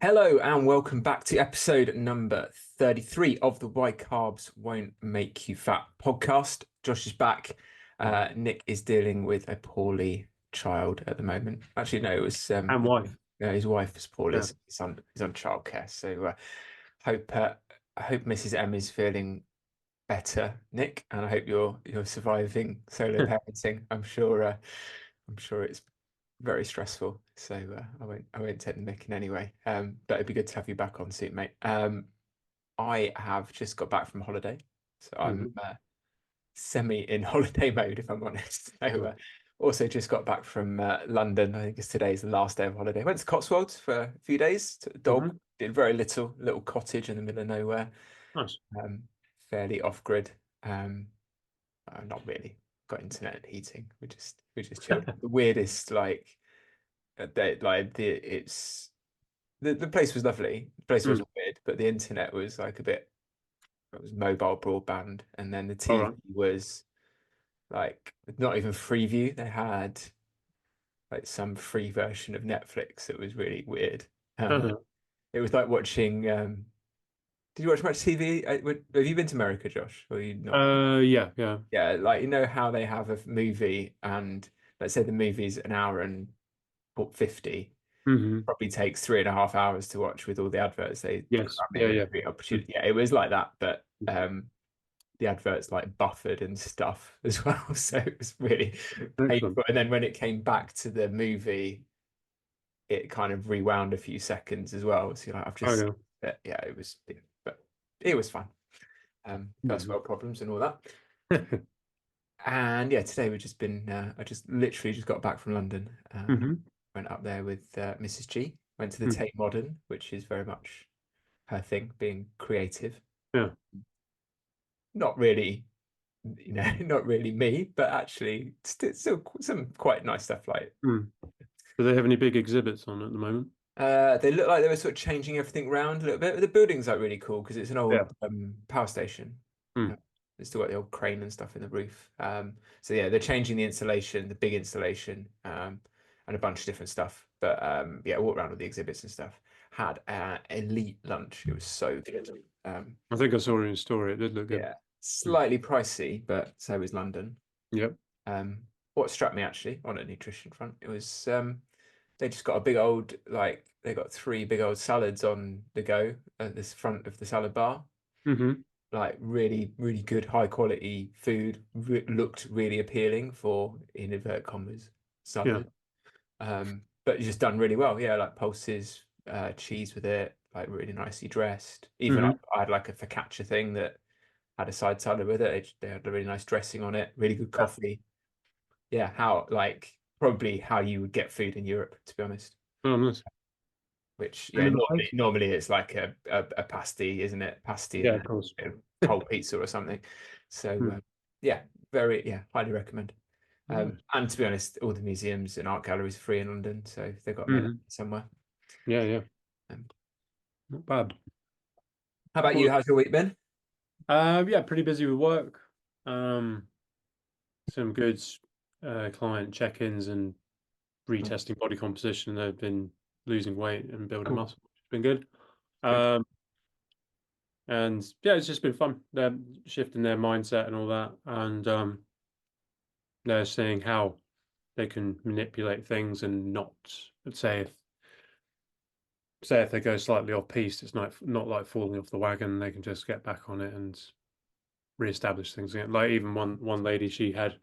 Hello and welcome back to episode number 33 of the Why Carbs Won't Make You Fat podcast. Josh is back. Nick is dealing with a poorly child at the moment. Actually, no, it was And wife. his wife was poorly. Yeah. He's on childcare. So hope I hope Mrs. M is feeling better, Nick, and I hope you're surviving solo parenting. I'm sure it's very stressful. So I won't take the mick in any way. But it'd be good to have you back on soon, mate. I have just got back from holiday, so I'm semi in holiday mode, if I'm honest. So also just got back from London. I think today's the last day of holiday. Went to Cotswolds for a few days. Took the dog. Did very little cottage in the middle of nowhere. Nice. Fairly off grid. Not really. Got internet and heating. We just chilled. The weirdest it's the place was lovely. The place wasn't weird, but the internet was like it was mobile broadband, and then the All TV right. was like not even Freeview. They had like some free version of Netflix that was really weird. Uh-huh. It was like watching. Did you watch much TV? Have you been to America, Josh? Or you not? Yeah. Yeah, like you know how they have a movie, and let's say the movie's an hour and 50. hmm Probably takes 3.5 hours to watch with all the adverts they Yes. cram in Yeah, and yeah. every opportunity. Yeah, it was like that, but the adverts like buffered and stuff as well. So it was really Excellent. painful. And then when it came back to the movie, it kind of rewound a few seconds as well. So you're like, I've Oh, just yeah. yeah, it was but it was fun. First Mhm. world problems and all that. And yeah, today we've just been I just literally just got back from London. hmm Went up there with Mrs. G. Went to the Mm. Tate Modern, which is very much her thing, being creative. Yeah. Not really, not really me, but actually still some quite nice stuff. Like Mm. Do they have any big exhibits on at the moment? they look like they were sort of changing everything around a little bit. The building's like really cool because it's an Yeah. old power station. Mm. It's still got the old crane and stuff in the roof. So yeah, they're changing the installation, the big installation, and a bunch of different stuff. But yeah, walked around with the exhibits and stuff. Had an elite lunch. It was so good. I think I saw it in a story. It did look good. Yeah, Mm. slightly pricey, but so is London. Yep. Um, what struck me actually on a nutrition front, it was they just got a big old they got three big old salads on the go at this front of the salad bar. hmm Like really, really good, high quality food. Looked really appealing for in inverted commas Yeah. salad. But just done really well. Yeah, like pulses, cheese with it, like really nicely dressed. Even hmm I had like a focaccia thing that had a side salad with it. They had a really nice dressing on it. Really good Yeah. coffee. Yeah, how like probably how you would get food in Europe, to be honest. Oh, nice. Which yeah, Similar normally it's like a pasty, isn't it? Pasty Yeah, and of course. a cold pizza or something. So Mm. yeah, highly recommend. Nice. And to be honest, all the museums and art galleries are free in London, so they've got mail hmm somewhere. Yeah. Um, Not bad. how about you? Well, How's your week been? yeah, pretty busy with work. Um, some good client check-ins and Nice. retesting body composition. They've been losing weight and building Cool. muscle, which has been good. Good. And yeah, it's just been fun. They're shifting their mindset and all that, and they're seeing how they can manipulate things and not say if they go slightly off piste, it's not like falling off the wagon. They can just get back on it and reestablish things again. Like even one lady, she had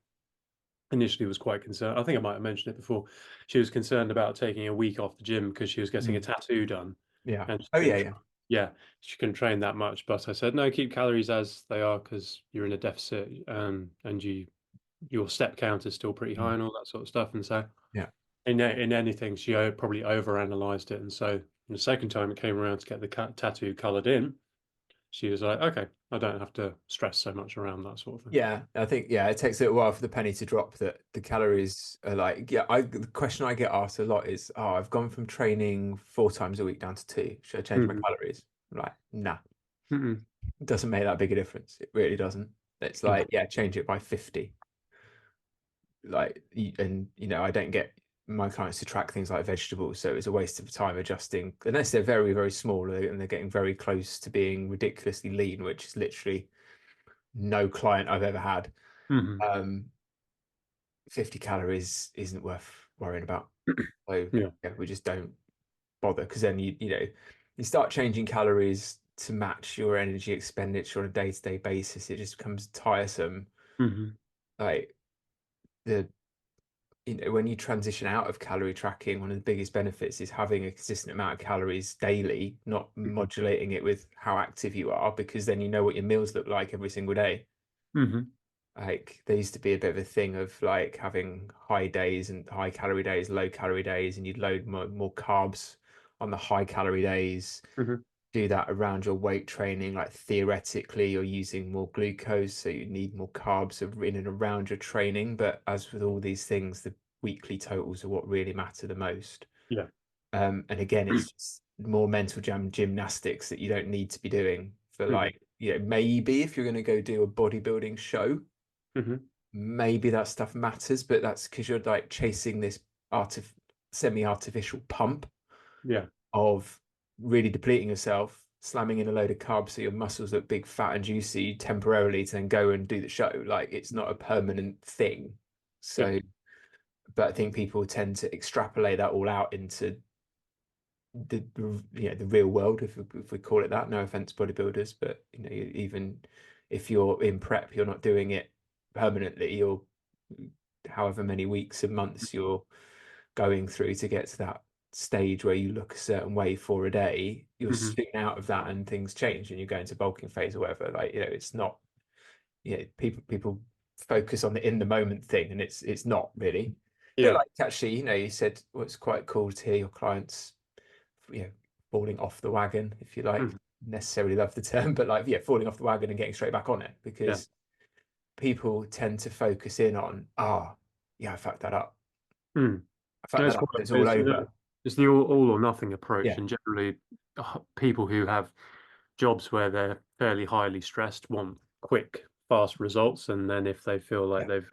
initially was quite concerned. I think I might have mentioned it before. She was concerned about taking a week off the gym because she was getting a Mm. tattoo done, Yeah. and she Oh yeah, couldn't. yeah. Yeah, she couldn't train that much. But I said no, keep calories as they are because you're in a deficit, and your step count is still pretty high Mm. and all that sort of stuff. And so Yeah. in anything, she probably overanalyzed it. And so the second time it came around to get the tattoo colored in, she was like, okay, I don't have to stress so much around that sort of thing. Yeah, I think it takes a little while for the penny to drop that the calories are like the question I get asked a lot is, oh, I've gone from training 4 times a week down to two. Should I change my Mm-hmm. calories? I'm like, nah, Mm-hmm. it doesn't make that big a difference. It really doesn't. It's Yeah. like, yeah, change it by 50. Like, and I don't get my clients to track things like vegetables, so it's a waste of time adjusting unless they're very, very small and they're getting very close to being ridiculously lean, which is literally no client I've ever had. Hmm. 50 calories isn't worth worrying about. So Yeah. yeah, we just don't bother because then you start changing calories to match your energy expenditure on a day-to-day basis. It just becomes tiresome. Hmm. Like the when you transition out of calorie tracking, one of the biggest benefits is having a consistent amount of calories daily, not modulating it with how active you are, because then you know what your meals look like every single day. Hmm. Like there used to be a bit of a thing of like having high days and high calorie days, low calorie days, and you'd load more carbs on the high calorie days, Hmm. do that around your weight training. Like theoretically, you're using more glucose, so you need more carbs in and around your training. But as with all these things, the weekly totals are what really matter the most. Yeah. And again, it's just more mental gymnastics that you don't need to be doing for Hmm. like, maybe if you're going to go do a bodybuilding show, Hmm. maybe that stuff matters, but that's because you're like chasing this artif semi-artificial pump Yeah. of really depleting yourself, slamming in a load of carbs so your muscles look big, fat, and juicy temporarily to then go and do the show. Like it's not a permanent thing. Yeah. So, but I think people tend to extrapolate that all out into the real world, if we call it that. No offense, bodybuilders, but even if you're in prep, you're not doing it permanently. You're however many weeks and months you're going through to get to that stage where you look a certain way for a day, you're Hmm. soon out of that and things change and you go into bulking phase or whatever. Like, it's not, people focus on the in the moment thing and it's not really. A bit Yeah. like actually, you said what's quite cool to hear your clients, you know, falling off the wagon, if you like. Hmm. Necessarily love the term, but like, yeah, falling off the wagon and getting straight back on it Yeah. because people tend to focus in on, yeah, I fucked that up. Hmm. I fucked That's that up. quite, It's all over. it's the all or nothing approach, Yeah. and generally, people who have jobs where they're fairly highly stressed want quick, fast results, and then if they feel like Yeah. they've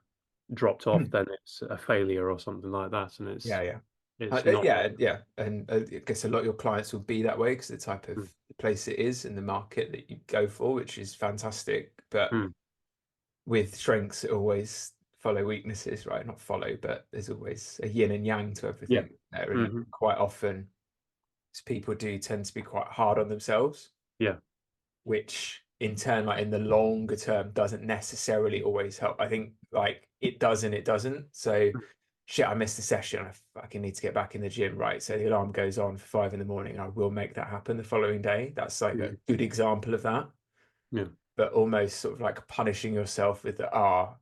dropped off, then it's a failure or something like that, and Yeah, yeah. it's not. Yeah, yeah. And I guess a lot of your clients will be that way because the type of Mm, place it is in the market that you go for, which is fantastic. But mm, with strengths, it always follow weaknesses, right? Not follow, but there's always a yin and yang to yeah. everything there. And Hmm. quite often, people do tend to be quite hard on themselves, Yeah. which in turn, like in the longer term, doesn't necessarily always help. I think like it does and it doesn't. So shit, I missed a session. I fucking need to get back in the gym, right? So the alarm goes on for 5 in the morning. I will make that happen the following day. That's like a Hmm. good example of that. Yeah. But almost sort of like punishing yourself with the, I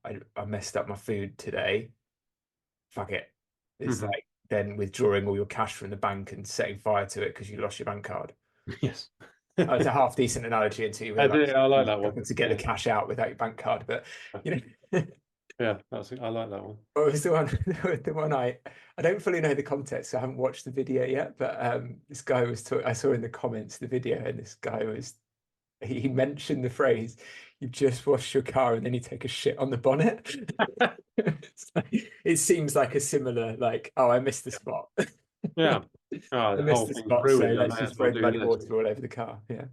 messed up my food today. Fuck it. It's Hmm. like then withdrawing all your cash from the bank and setting fire to it because you lost your bank card. Yes. It's a half decent analogy until you I do. realize I like you're that one. struggling to get the Yeah. cash out without your bank card. But you know, Yeah. I like that one. what was the one? The one I don't fully know the context. So I haven't watched the video yet. But this guy was talking. I saw in the comments the video, and this guy was he mentioned the phrase, "You just washed your car and then you take a shit on the bonnet." It seems like a similar, like, oh, I missed the spot. Yeah. Oh, I the missed whole the thing's spot, so ruined. I let's may just as well throw do muddy this. water all over the car. Yeah.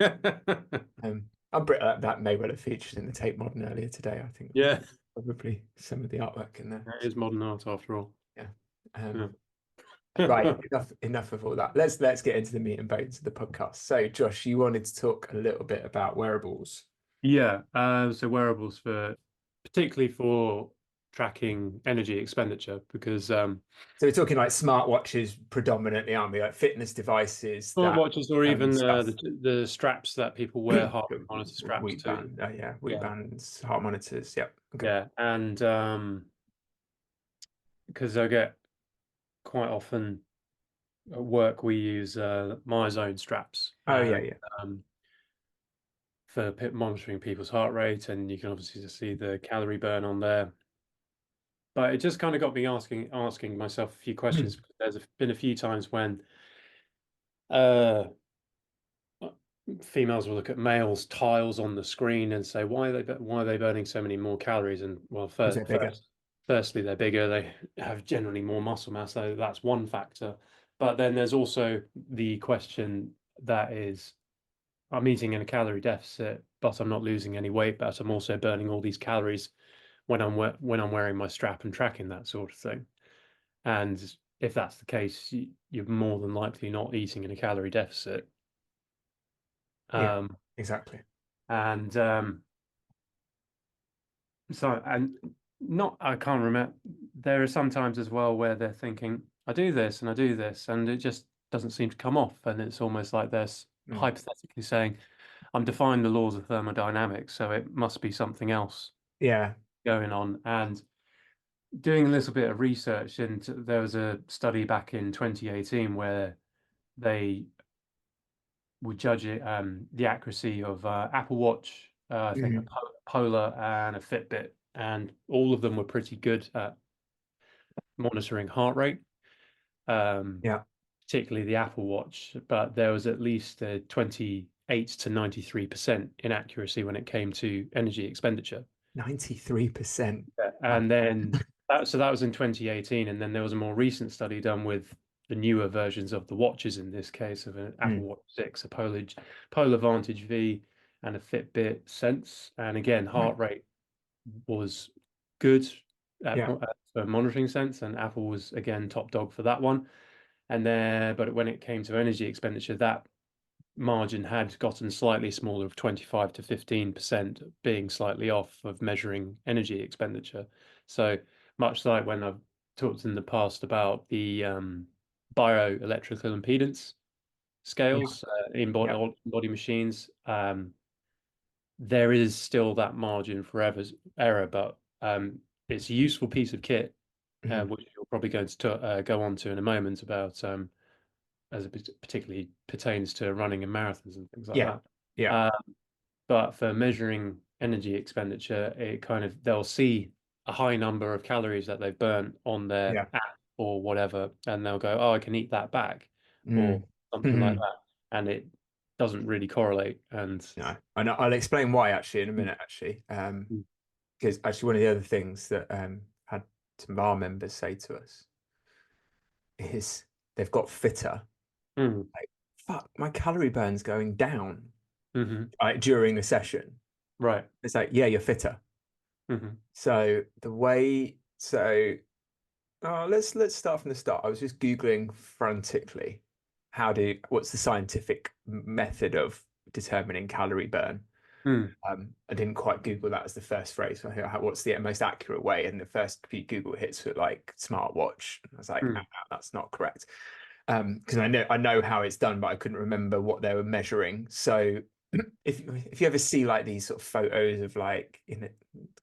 I'm pretty that may well have featured in the Tape Modern earlier today. I think Yeah. probably some of the artwork in there. It is modern art after all. Yeah. Yeah. Right. Enough of all that. Let's get into the meat and bones of the podcast. So, Josh, you wanted to talk a little bit about wearables. Yeah. So wearables for particularly for tracking energy expenditure because So we're talking like smartwatches predominantly, aren't we? Like fitness devices that smartwatches or even stuff. the straps that people wear, heart rate monitor straps Wheat too. band, yeah, wheat Yeah. bands, heart monitors. Yep. Okay. Yeah. And because I get quite often at work we use my zone straps Oh yeah, and yeah. um, for monitoring people's heart rate, and you can obviously just see the calorie burn on there. But it just kind of got me asking myself a few questions. There's been a few times when uh, females will look at males' tiles on the screen and say, why are they burning so many more calories? And well, Because first, they're bigger. firstly, they're bigger, they have generally more muscle mass, so that's one factor. But then there's also the question that is, I'm eating in a calorie deficit, but I'm not losing any weight, but I'm also burning all these calories when I'm wearing my strap and tracking that sort of thing. And if that's the case, you're more than likely not eating in a calorie deficit. Yeah, Um, exactly. and So, and not, I can't remember. There are some times as well where they're thinking, I do this and I do this, and it just doesn't seem to come off. And it's almost like they're Mm. hypothetically saying, I'm defying the laws of thermodynamics, so it must be something else Yeah. going on. And doing a little bit of research, and there was a study back in 2018 where they would judge it, the accuracy of Apple Watch, I think a Mhm. Polar and a Fitbit, and all of them were pretty good at monitoring heart rate, um, Yeah. particularly the Apple Watch. But there was at least a 28 to 93% inaccuracy when it came to energy expenditure. 93%. Yeah. Wow. And then that was in 2018, and then there was a more recent study done with the newer versions of the watches, in this case of an Apple Mm. Watch 6, a Polar Vantage V, and a Fitbit Sense. And again, Right. heart rate was good Yeah. for monitoring sense, and Apple was again top dog for that one. And then, but when it came to energy expenditure, that margin had gotten slightly smaller of 25 to 15%, being slightly off of measuring energy expenditure. So much like when I've talked in the past about the bioelectrical impedance Yeah. scales in Yeah. body machines, there is still that margin for error, but it's a useful piece of kit, Mhm. which you're probably going to go on to in a moment about as it particularly pertains to running and marathons and things like Yeah. that. Yeah. Uh, but for measuring energy expenditure, it kind of they'll see a high number of calories that they've burnt on their Yeah. app or whatever, and they'll go, "Oh, I can eat that back," or Mm. something like Mhm. that, and it doesn't really correlate. And No, and I'll explain why actually in a mm, minute, actually. mm, Because actually one of the other things that had some of our members say to us is they've got fitter. mm, Like, fuck, my calorie burn's going down mhm, during the session. right, It's like, yeah, you're fitter. mhm, So the way, so let's start from the start. I was just Googling frantically what's the scientific method of determining calorie burn? mm, I didn't quite Google that as the first phrase. So I think, what's the most accurate way? And the first few Google hits were like smartwatch. I was like, mm, that's not correct. Because I know how it's done, but I couldn't remember what they were measuring. So if you ever see like these sort of photos of like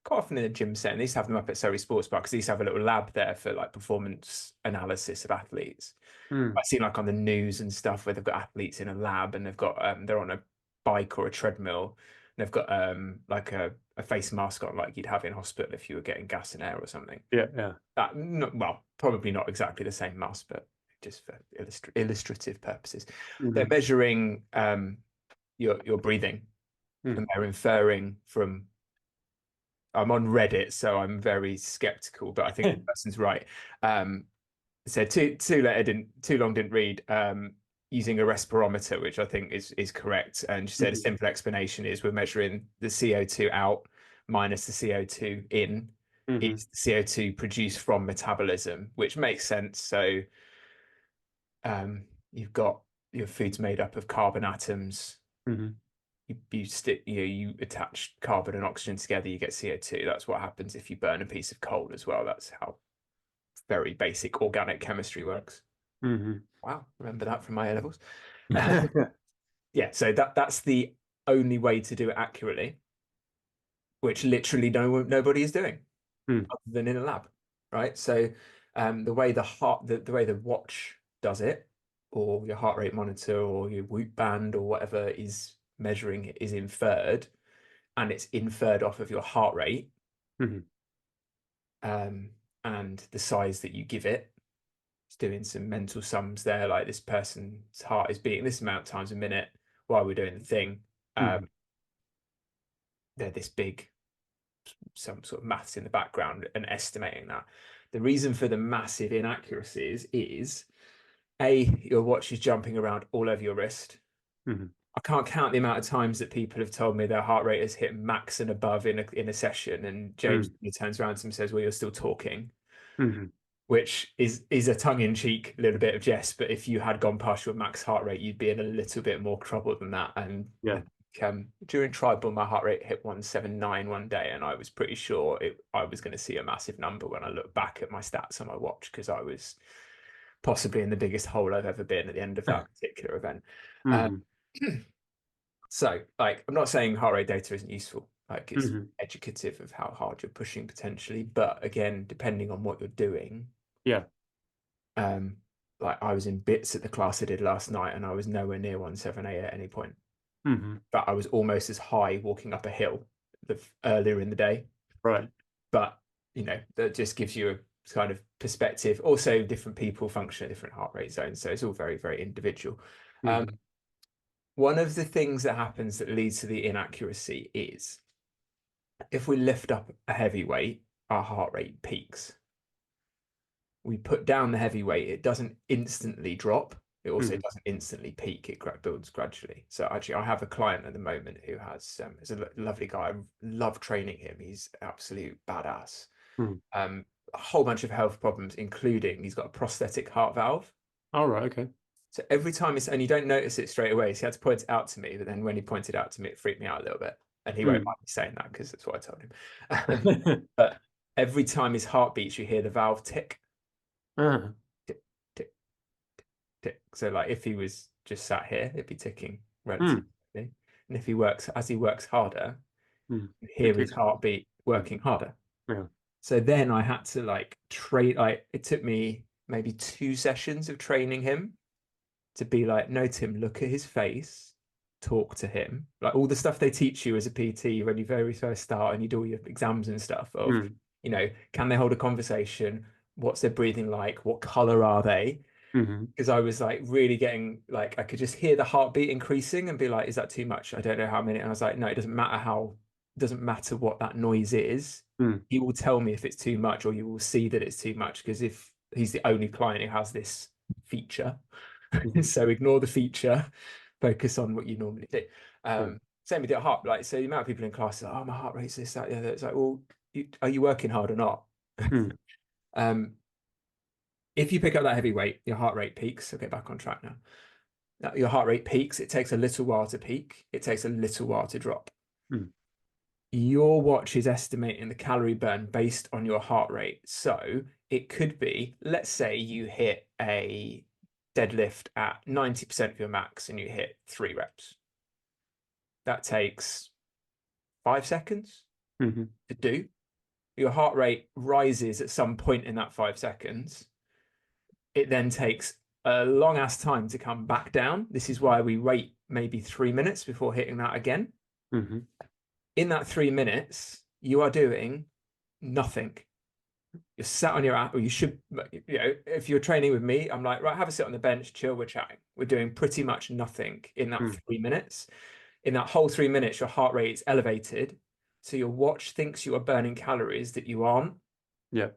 quite often in a gym setting, they used to have them up at Surrey Sports Park because they used to have a little lab there for like performance analysis of athletes. mm, I've seen like on the news and stuff where they've got athletes in a lab and they're on a bike or a treadmill and they've got like a face mask on like you'd have in hospital if you were getting gas and air or something. yeah, yeah, That not, well, probably not exactly the same mask, but just for illustrative purposes. They're mhm, measuring your breathing mm, and they're inferring from I'm on Reddit, so I'm very skeptical, but I think the person's right. Um, so too long didn't read. Using a respirometer, which I think is correct. And she said a mhm, simple explanation is we're measuring the CO2 out minus the CO2 in mhm, is the CO2 produced from metabolism, which makes sense. So you've got your food's made up of carbon atoms. mhm, You attach carbon and oxygen together, you get CO2. That's what happens if you burn a piece of coal as well. That's how very basic organic chemistry works. mhm. Wow, remember that from my A levels. Yeah, so that's the only way to do it accurately, which literally nobody is doing Mm, other than in a lab, right? So the way the way the watch does it, or your heart rate monitor, or your Whoop band, or whatever is measuring it is inferred, and it's inferred off of your heart rate mhm, um, and the size that you give it. It's doing some mental sums there, like this person's heart is beating this amount of times a minute while we're doing the thing. Um, mhm, they're this big. some sort of maths in the background and estimating that. The reason for the massive inaccuracies is A, your watch is jumping around all over your wrist. Mm-hmm. I can't count the amount of times that people have told me their heart rate has hit max and above in a session, and James turns around to them and says, "Well, you're still talking," Mm-hmm. which is a tongue-in-cheek little bit of jest. But if you had gone past your max heart rate, you'd be in a little bit more trouble than that. And I Yeah. think, during tribal, my heart rate hit 179 one day, and I was pretty sure I was going to see a massive number when I look back at my stats on my watch, because I was possibly in the biggest hole I've ever been at the end of that particular event. Uh, Mm-hmm. so, like, I'm not saying heart rate data isn't useful. Like, it's Mm-hmm. educative of how hard you're pushing potentially, but again, depending on what you're doing, Yeah. um, like I was in bits at the class I did last night, and I was nowhere near 178 at any point. Mm-hmm. But I was almost as high walking up a hill earlier in the day. Right. But that just gives you a kind of perspective. Also, different people function at different heart rate zones, so it's all very, very individual. Mm-hmm. One of the things that happens that leads to the inaccuracy is if we lift up a heavy weight, our heart rate peaks. We put down the heavy weight, it doesn't instantly drop. It also Mm-hmm. doesn't instantly peak. It builds gradually. So actually, I have a client at the moment who is a lovely guy. I love training him. He's absolute badass. Mm-hmm. A whole bunch of health problems, including he's got a prosthetic heart valve. All right. Okay. So every time and you don't notice it straight away. So he had to point it out to me, but then when he pointed it out to me, it freaked me out a little bit. And he won't Mm. mind me saying that because that's what I told him. But every time his heart beats, you hear the valve tick, uh, tick, tick, tick. So like if he was just sat here, it'd be ticking relatively. mm. And if he works as he works harder, Mm. you It hear his kicks. heartbeat Mm. working harder. Yeah. So then I had to like train. Like it took me maybe 2 sessions of training him to be like, no, Tim, look at his face, talk to him. Like all the stuff they teach you as a PT when you very first start and you do all your exams and stuff of, Mm. can they hold a conversation? What's their breathing like? What color are they? Mm-hmm. Because I was like really getting like I could just hear the heartbeat increasing and be like, is that too much? I don't know how many. And I was like, no, it doesn't matter what that noise is. Mm. He will tell me if it's too much, or you will see that it's too much. Because if he's the only client who has this feature, Mm-hmm. so ignore the feature, focus on what you normally do. Yeah. Same with your heart. Like, so the amount of people in class are, oh, my heart rate's this, that, the other. It's like, well, are you working hard or not? Mm. um, if you pick up that heavy weight, your heart rate peaks. I'll get back on track now. Your heart rate peaks. It takes a little while to peak. It takes a little while to drop. Mm. Your watch is estimating the calorie burn based on your heart rate. So it could be, let's say you hit a deadlift at 90% of your max and you hit 3 reps. That takes 5 seconds Mm-hmm. to do. Your heart rate rises at some point in that 5 seconds. It then takes a long ass time to come back down. This is why we wait maybe 3 minutes before hitting that again. Mm-hmm. In that 3 minutes, you are doing nothing. You're sat on your app, or you should, if you're training with me, I'm like, right, have a sit on the bench, chill, we're chatting. We're doing pretty much nothing in that Mm. 3 minutes. In that whole 3 minutes, your heart rate is elevated. So your watch thinks you are burning calories that you aren't. Yeah.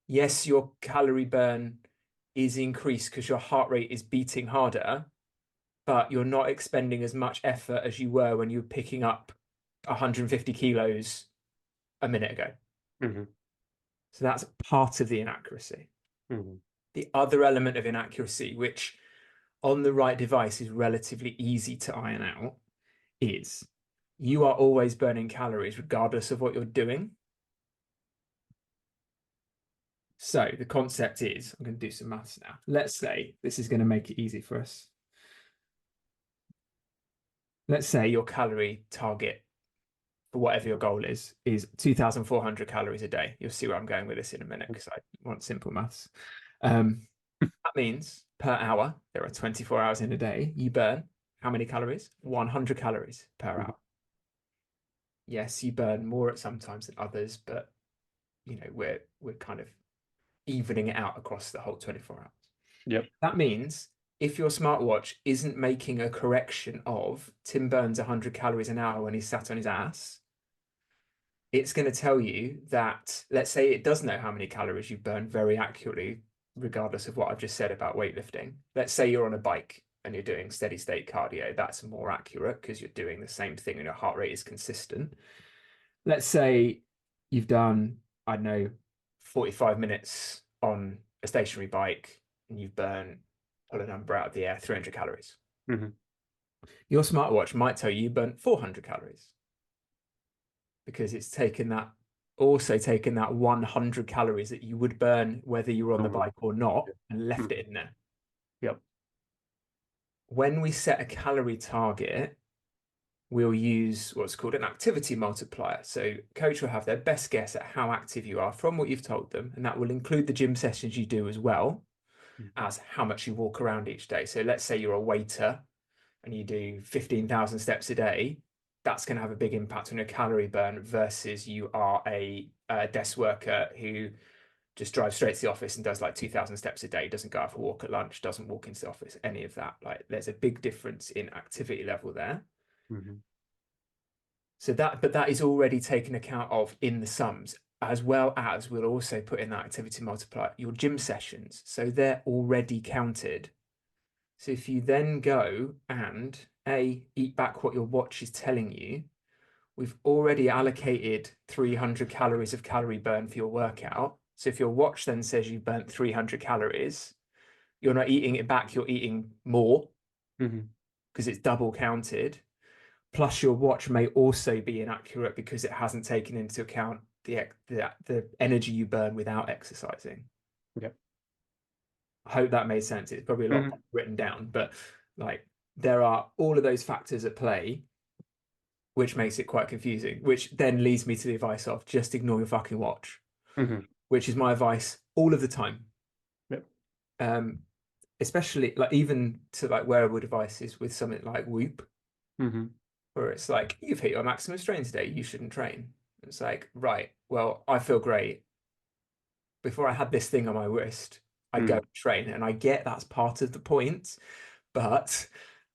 Yes, your calorie burn is increased because your heart rate is beating harder, but you're not expending as much effort as you were when you were picking up 150 kilos a minute ago. Mm-hmm. So that's part of the inaccuracy. Mm-hmm. The other element of inaccuracy, which on the right device is relatively easy to iron out, is you are always burning calories regardless of what you're doing. So the concept is, I'm going to do some maths now. Let's say this is going to make it easy for us. Let's say your calorie target for whatever your goal is 2,400 calories a day. You'll see where I'm going with this in a minute because I want simple maths. That means per hour, there are 24 hours in a day, you burn how many calories? 100 calories per Mm-hmm. hour. Yes, you burn more at some times than others, but we're kind of evening it out across the whole 24 hours. Yep. That means if your smartwatch isn't making a correction of Tim burns 100 calories an hour when he's sat on his ass, it's going to tell you that, let's say it does know how many calories you've burned very accurately, regardless of what I've just said about weightlifting. Let's say you're on a bike and you're doing steady state cardio. That's more accurate because you're doing the same thing and your heart rate is consistent. Let's say you've done, I don't know, 45 minutes on a stationary bike and you've burned, pull a number out of the air, 300 calories. Hmm. Your smartwatch might tell you burnt 400 calories because it's taken that 100 calories that you would burn whether you were on the Normally. bike or not Yeah. and left Mhm. it in there. Yep. When we set a calorie target, we'll use what's called an activity multiplier. So coach will have their best guess at how active you are from what you've told them, and that will include the gym sessions you do as well as how much you walk around each day. So let's say you're a waiter and you do 15,000 steps a day, that's going to have a big impact on your calorie burn versus you are a desk worker who just drives straight to the office and does like 2,000 steps a day, doesn't go out for a walk at lunch, doesn't walk into the office, any of that. Like there's a big difference in activity level there. Hmm. But that is already taken account of in the sums, as well as we'll also put in that activity multiplier, your gym sessions. So they're already counted. So if you then go and eat back what your watch is telling you, we've already allocated 300 calories of calorie burn for your workout. So if your watch then says you've burnt 300 calories, you're not eating it back, you're eating more Hmm. because it's double counted. Plus, your watch may also be inaccurate because it hasn't taken into account the energy you burn without exercising. Yep. I hope that made sense. It's probably a lot Hmm. written down, but like there are all of those factors at play, which makes it quite confusing, which then leads me to the advice of just ignore your fucking watch, Hmm. which is my advice all of the time. Yep. Um, Especially like even to like wearable devices with something like Whoop, Hmm. where it's like, you've hit your maximum strain today, you shouldn't train. It's like, right, well, I feel great. Before I had this thing on my wrist, I'd go Mm. train. And I get that's part of the point, but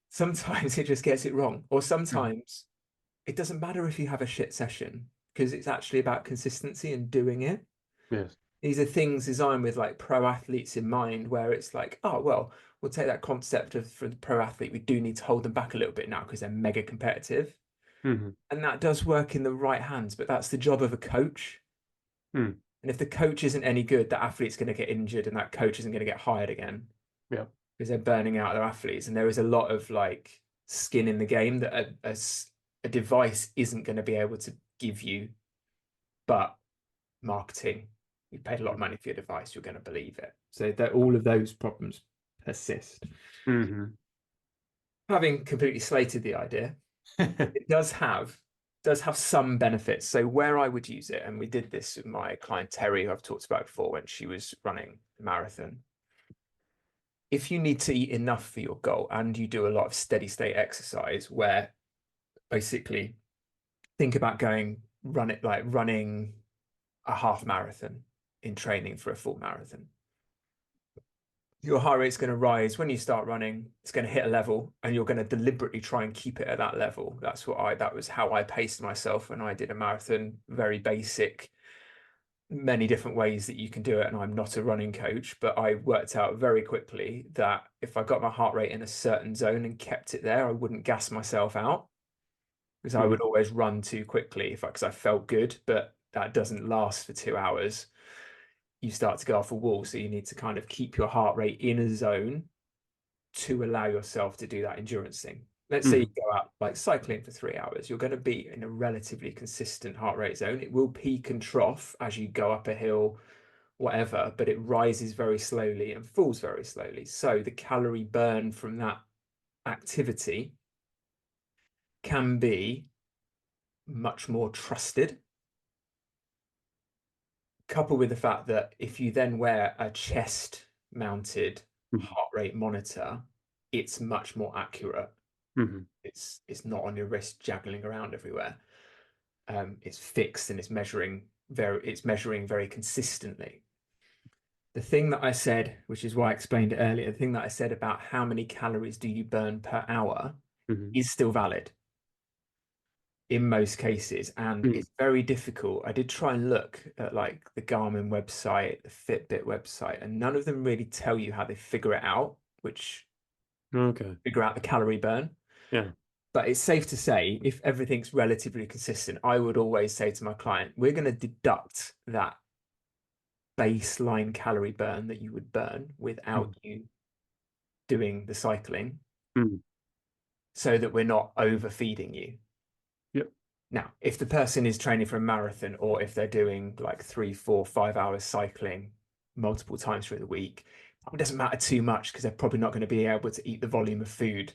sometimes it just gets it wrong. Or Mhm. sometimes it doesn't matter if you have a shit session because it's actually about consistency and doing it. Yes. These are things designed with like pro athletes in mind, where it's like, oh, well, we'll take that concept of for the pro athlete, we do need to hold them back a little bit now because they're mega competitive. Hmm. And that does work in the right hands, but that's the job of a coach. Mm. And if the coach isn't any good, the athlete's going to get injured and that coach isn't going to get hired again Yep. because they're burning out their athletes. And there is a lot of like skin in the game that a device isn't going to be able to give you, but marketing. You paid a lot of money for your device, you're going to believe it. So that all of those problems persist. Hmm. Having completely slated the idea, it does have some benefits. So where I would use it, and we did this with my client Terry, who I've talked about before when she was running the marathon. If you need to eat enough for your goal and you do a lot of steady state exercise, where basically think about running a half marathon in training for a full marathon. Your heart rate's going to rise when you start running. It's going to hit a level, and you're going to deliberately try and keep it at that level. That was how I paced myself when I did a marathon. Very basic, many different ways that you can do it. And I'm not a running coach, but I worked out very quickly that if I got my heart rate in a certain zone and kept it there, I wouldn't gas myself out because I would Hmm. always run too quickly because I felt good, but that doesn't last for 2 hours. You start to go off a wall. So you need to kind of keep your heart rate in a zone to allow yourself to do that endurance thing. Let's say you Hmm. go out like cycling for 3 hours, you're going to be in a relatively consistent heart rate zone. It will peak and trough as you go up a hill, whatever, but it rises very slowly and falls very slowly. So the calorie burn from that activity can be much more trusted, coupled with the fact that if you then wear a chest mounted heart rate monitor, it's much more accurate. Hmm. It's not on your wrist jaggling around everywhere. It's fixed and it's measuring very consistently. The thing that I said, which is why I explained it earlier, the thing that I said about how many calories do you burn per hour Hmm. is still valid. in most cases, and Mm. it's very difficult. I did try and look at like the Garmin website, the Fitbit website, and none of them really tell you how they figure it out, which Okay. figure out the calorie burn. Yeah. But it's safe to say, if everything's relatively consistent, I would always say to my client, we're going to deduct that baseline calorie burn that you would burn without Mm. you doing the cycling Mm. so that we're not overfeeding you. Yep. Now, if the person is training for a marathon or if they're doing like 3, 4, 5 hours cycling multiple times through the week, it doesn't matter too much because they're probably not going to be able to eat the volume of food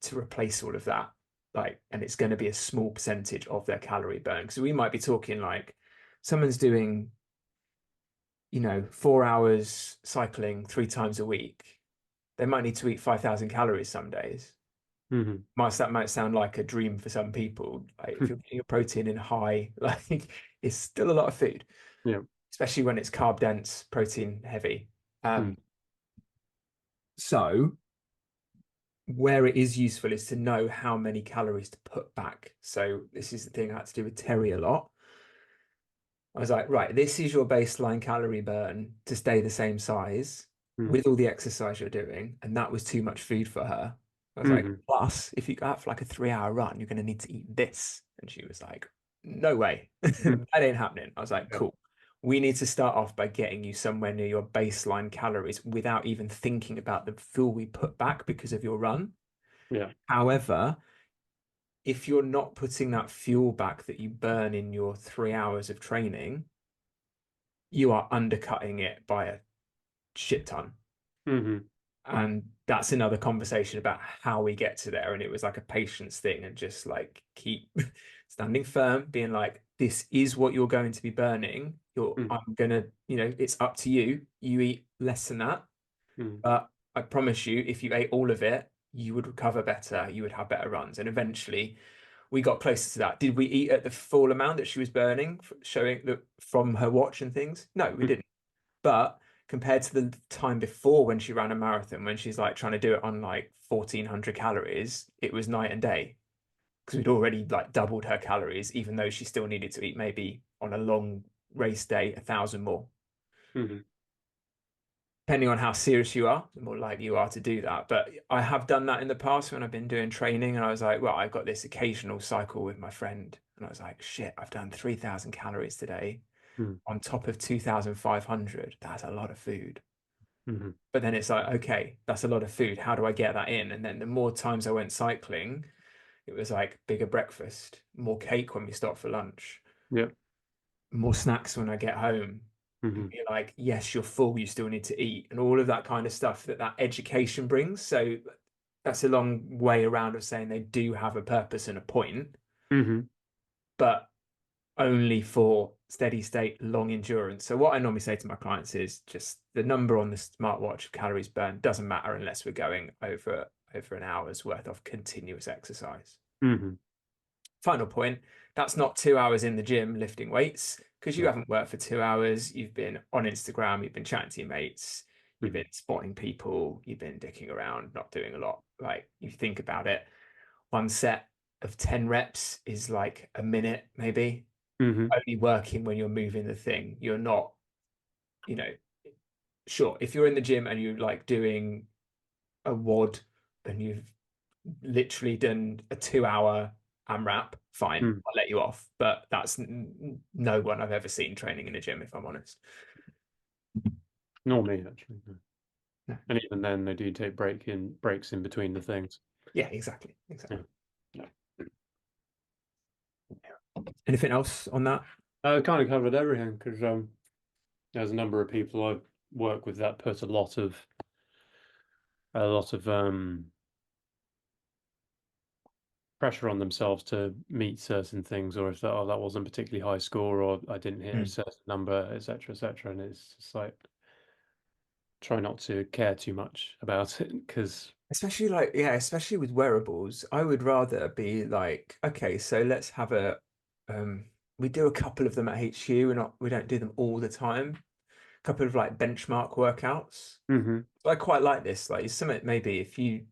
to replace all of that. Like, and it's going to be a small percentage of their calorie burn. So we might be talking like someone's doing, 4 hours cycling 3 times a week. They might need to eat 5,000 calories some days. Hmm. That might sound like a dream for some people. Like if you're getting your protein in high, like it's still a lot of food, Yeah. especially when it's carb dense, protein heavy. Mm. So where it is useful is to know how many calories to put back. So this is the thing I had to do with Terry a lot. I was like, right, this is your baseline calorie burn to stay the same size Mm. with all the exercise you're doing. And that was too much food for her. I was like, Hmm. plus, if you go out for like a 3 hour run, you're going to need to eat this. And she was like, no way. Mm. That ain't happening. I was like, Yeah. cool. We need to start off by getting you somewhere near your baseline calories without even thinking about the fuel we put back because of your run. Yeah. However, if you're not putting that fuel back that you burn in your 3 hours of training, you are undercutting it by a shit ton. Hmm. And that's another conversation about how we get to there. And it was like a patience thing and just like keep standing firm, being like, this is what you're going to be burning. Mm. I'm gonna, it's up to you. You eat less than that. Mm. But I promise you, if you ate all of it, you would recover better. You would have better runs. And eventually we got closer to that. Did we eat at the full amount that she was burning, showing that from her watch and things? No, we Mm. didn't. But compared to the time before when she ran a marathon, when she's like trying to do it on like 1,400 calories, it was night and day because we'd already like doubled her calories, even though she still needed to eat maybe on a long race day 1,000 more. Hmm. Depending on how serious you are, the more likely you are to do that. But I have done that in the past when I've been doing training, and I was like, well, I've got this occasional cycle with my friend, and I was like, shit, I've done 3,000 calories today Mm. on top of 2,500. That's a lot of food. Hmm. But then it's like, okay, that's a lot of food. How do I get that in? And then the more times I went cycling, it was like bigger breakfast, more cake when we stopped for lunch, Yeah. more snacks when I get home. And Hmm. be like, yes, you're full, you still need to eat, and all of that kind of stuff that education brings. So that's a long way around of saying they do have a purpose and a point, Hmm. but only for steady state long endurance. So what I normally say to my clients is just the number on the smartwatch of calories burned doesn't matter unless we're going over an hour's worth of continuous exercise. Hmm. Final point, that's not 2 hours in the gym lifting weights because you No. haven't worked for 2 hours. You've been on Instagram, you've been chatting to your mates, you've Hmm. been spotting people, you've been dicking around, not doing a lot. Like you think about it, one set of 10 reps is like a minute, maybe Hmm. only working when you're moving the thing. You're not, you know, sure, if you're in the gym and you're like doing a WOD and you've literally done a 2 hour AMRAP, fine, Mm. I'll let you off. But that's no one I've ever seen training in a gym, if I'm honest. Nor me, actually. No. No. And even then, they do take breaks in between the things. Yeah, exactly. Yeah. Exactly. Anything else on that? I kind of covered everything because there's a number of people I work with that put a lot of pressure on themselves to meet certain things, or if that wasn't a particularly high score, or I didn't hit a Mm. certain number, etc., etc. And it's just like try not to care too much about it because Especially like, yeah, especially with wearables, I would rather be like, okay, so let's have um, we do a couple of them at HU, we don't do them all the time. A couple of like benchmark workouts. hmm. So I quite like this. Like, it's something maybe if you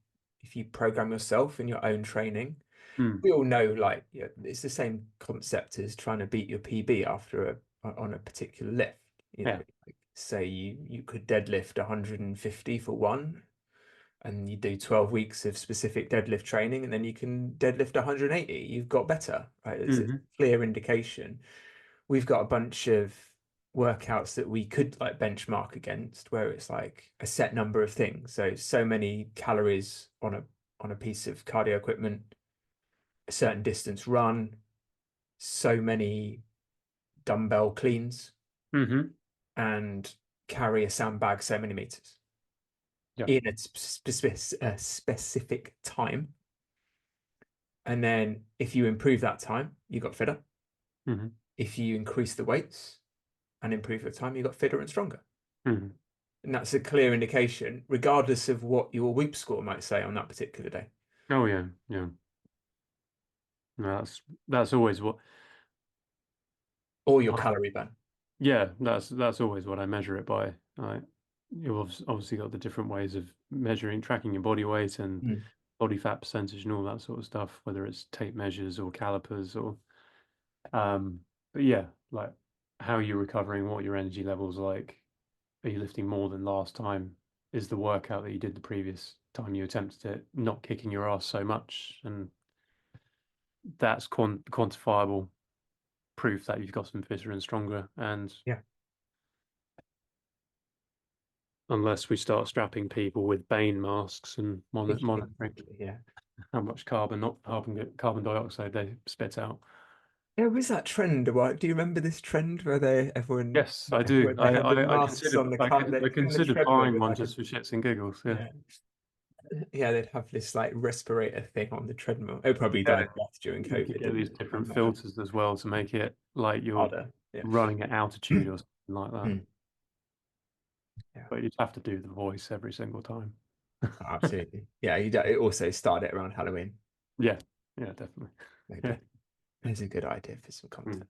program yourself in your own training, Mm. We all know, like, it's the same concept as trying to beat your PB after on a particular lift. Yeah. Like, say you could deadlift 150 for one, and you do 12 weeks of specific deadlift training, and then you can deadlift 180. You've got better, right? It's a Hmm. clear indication. We've got a bunch of workouts that we could like benchmark against where it's like a set number of things. So many calories on a piece of cardio equipment, a certain distance run, so many dumbbell cleans, Hmm. and carry a sandbag so many meters Yeah. in a specific time. And then if you improve that time, you got fitter. Hmm. If you increase the weights and improve your time, you got fitter and stronger. Hmm. And that's a clear indication, regardless of what your Whoop score might say on that particular day, Oh yeah, yeah. No, that's always what. or your calorie burn. Yeah, that's always what I measure it by. You've obviously got the different ways of measuring, tracking your body weight and Mm. body fat percentage and all that sort of stuff, whether it's tape measures or calipers or um but yeah, like how you're recovering, what your energy levels are like. Are you lifting more than last time? Is the workout that you did the previous time you attempted it not kicking your ass so much? And that's quantifiable proof that you've gotten fitter and stronger. And Yeah, unless we start strapping people with Bane masks and monitoring exactly. Yeah. how much carbon dioxide they spit out. There was that trend. What do you remember this trend where everyone, Yes, I not do. everyone, they had the I masks considered on the car, I on the considered treadmill buying with one like a, just for shits and giggles. Yeah, yeah, yeah, they'd have this like respirator thing on the treadmill. It probably yeah. died off during You could COVID, get didn't these it? I different imagine filters as well to make it like you're harder. Yeah. running at altitude or something like that. Mm. Yeah, But you'd have to do the voice every single time. absolutely. Yeah, it also started around Halloween. Yeah, yeah, definitely. Yeah. Maybe it's a good idea for some Mm. content.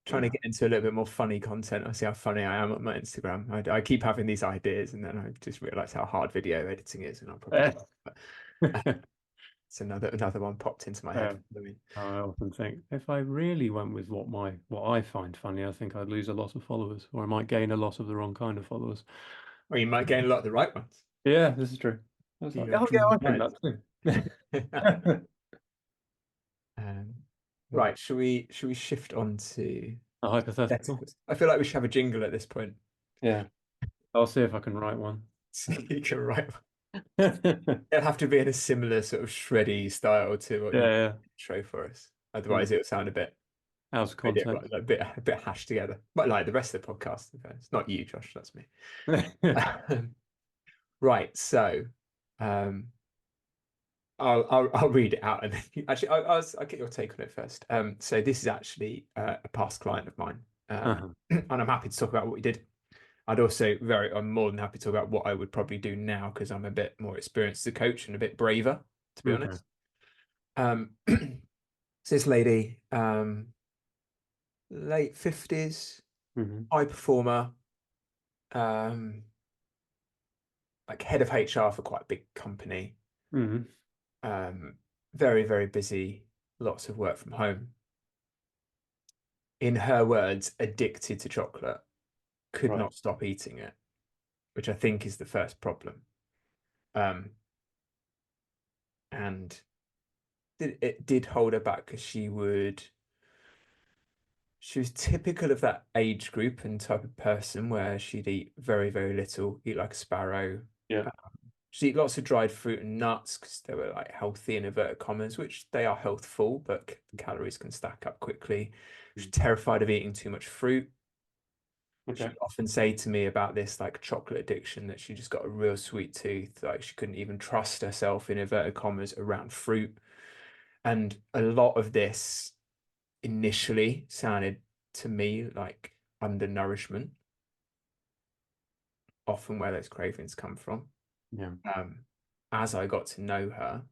Trying to Yeah. get into a little bit more funny content. I see how funny I am on my Instagram. I keep having these ideas, and then I just realize how hard video editing is, and I'll probably Eh. give up. But it's another one popped into my head. Yeah. I mean, I often think if I really went with what I find funny, I think I'd lose a lot of followers, or I might gain a lot of the wrong kind of followers. or you might gain a lot of the right ones. Yeah, this is true. I was like, Your oh yeah, dream I think clients. that too. Um, right, should we shift on to A hypothetical. aesthetics? I feel like we should have a jingle at this point. Yeah, I'll see if I can write one. So you can write. Yeah, It'll have to be in a similar sort of shreddy style to what you yeah. show for us. Mm. Otherwise, it'll sound a bit Out of idea, context. a bit hashed together. But like the rest of the podcast, it's not you, Josh, that's me. Right, so um, I'll read it out, and then actually I'll get your take on it first. So this is actually a past client of mine, Uh-huh. and I'm happy to talk about what we did. I'm more than happy to talk about what I would probably do now because I'm a bit more experienced as a coach and a bit braver, to be Okay. honest. So this lady, late 50s, Hmm. high performer, um, like head of HR for quite a big company, Hmm. um, very, very busy, lots of work from home. In her words, addicted to chocolate, could Right. not stop eating it, which I think is the first problem. Um, and it did hold her back because she was typical of that age group and type of person where she'd eat very, very little, eat like a sparrow. Yeah. Um, she'd eat lots of dried fruit and nuts because they were like healthy in inverted commas, which they are healthful, but the calories can stack up quickly. She's terrified of eating too much fruit. She'd Okay. often say to me about this like chocolate addiction that she just got a real sweet tooth. Like she couldn't even trust herself in inverted commas around fruit. And a lot of this initially sounded to me like undernourishment, often where those cravings come from. Yeah. Um, as I got to know her,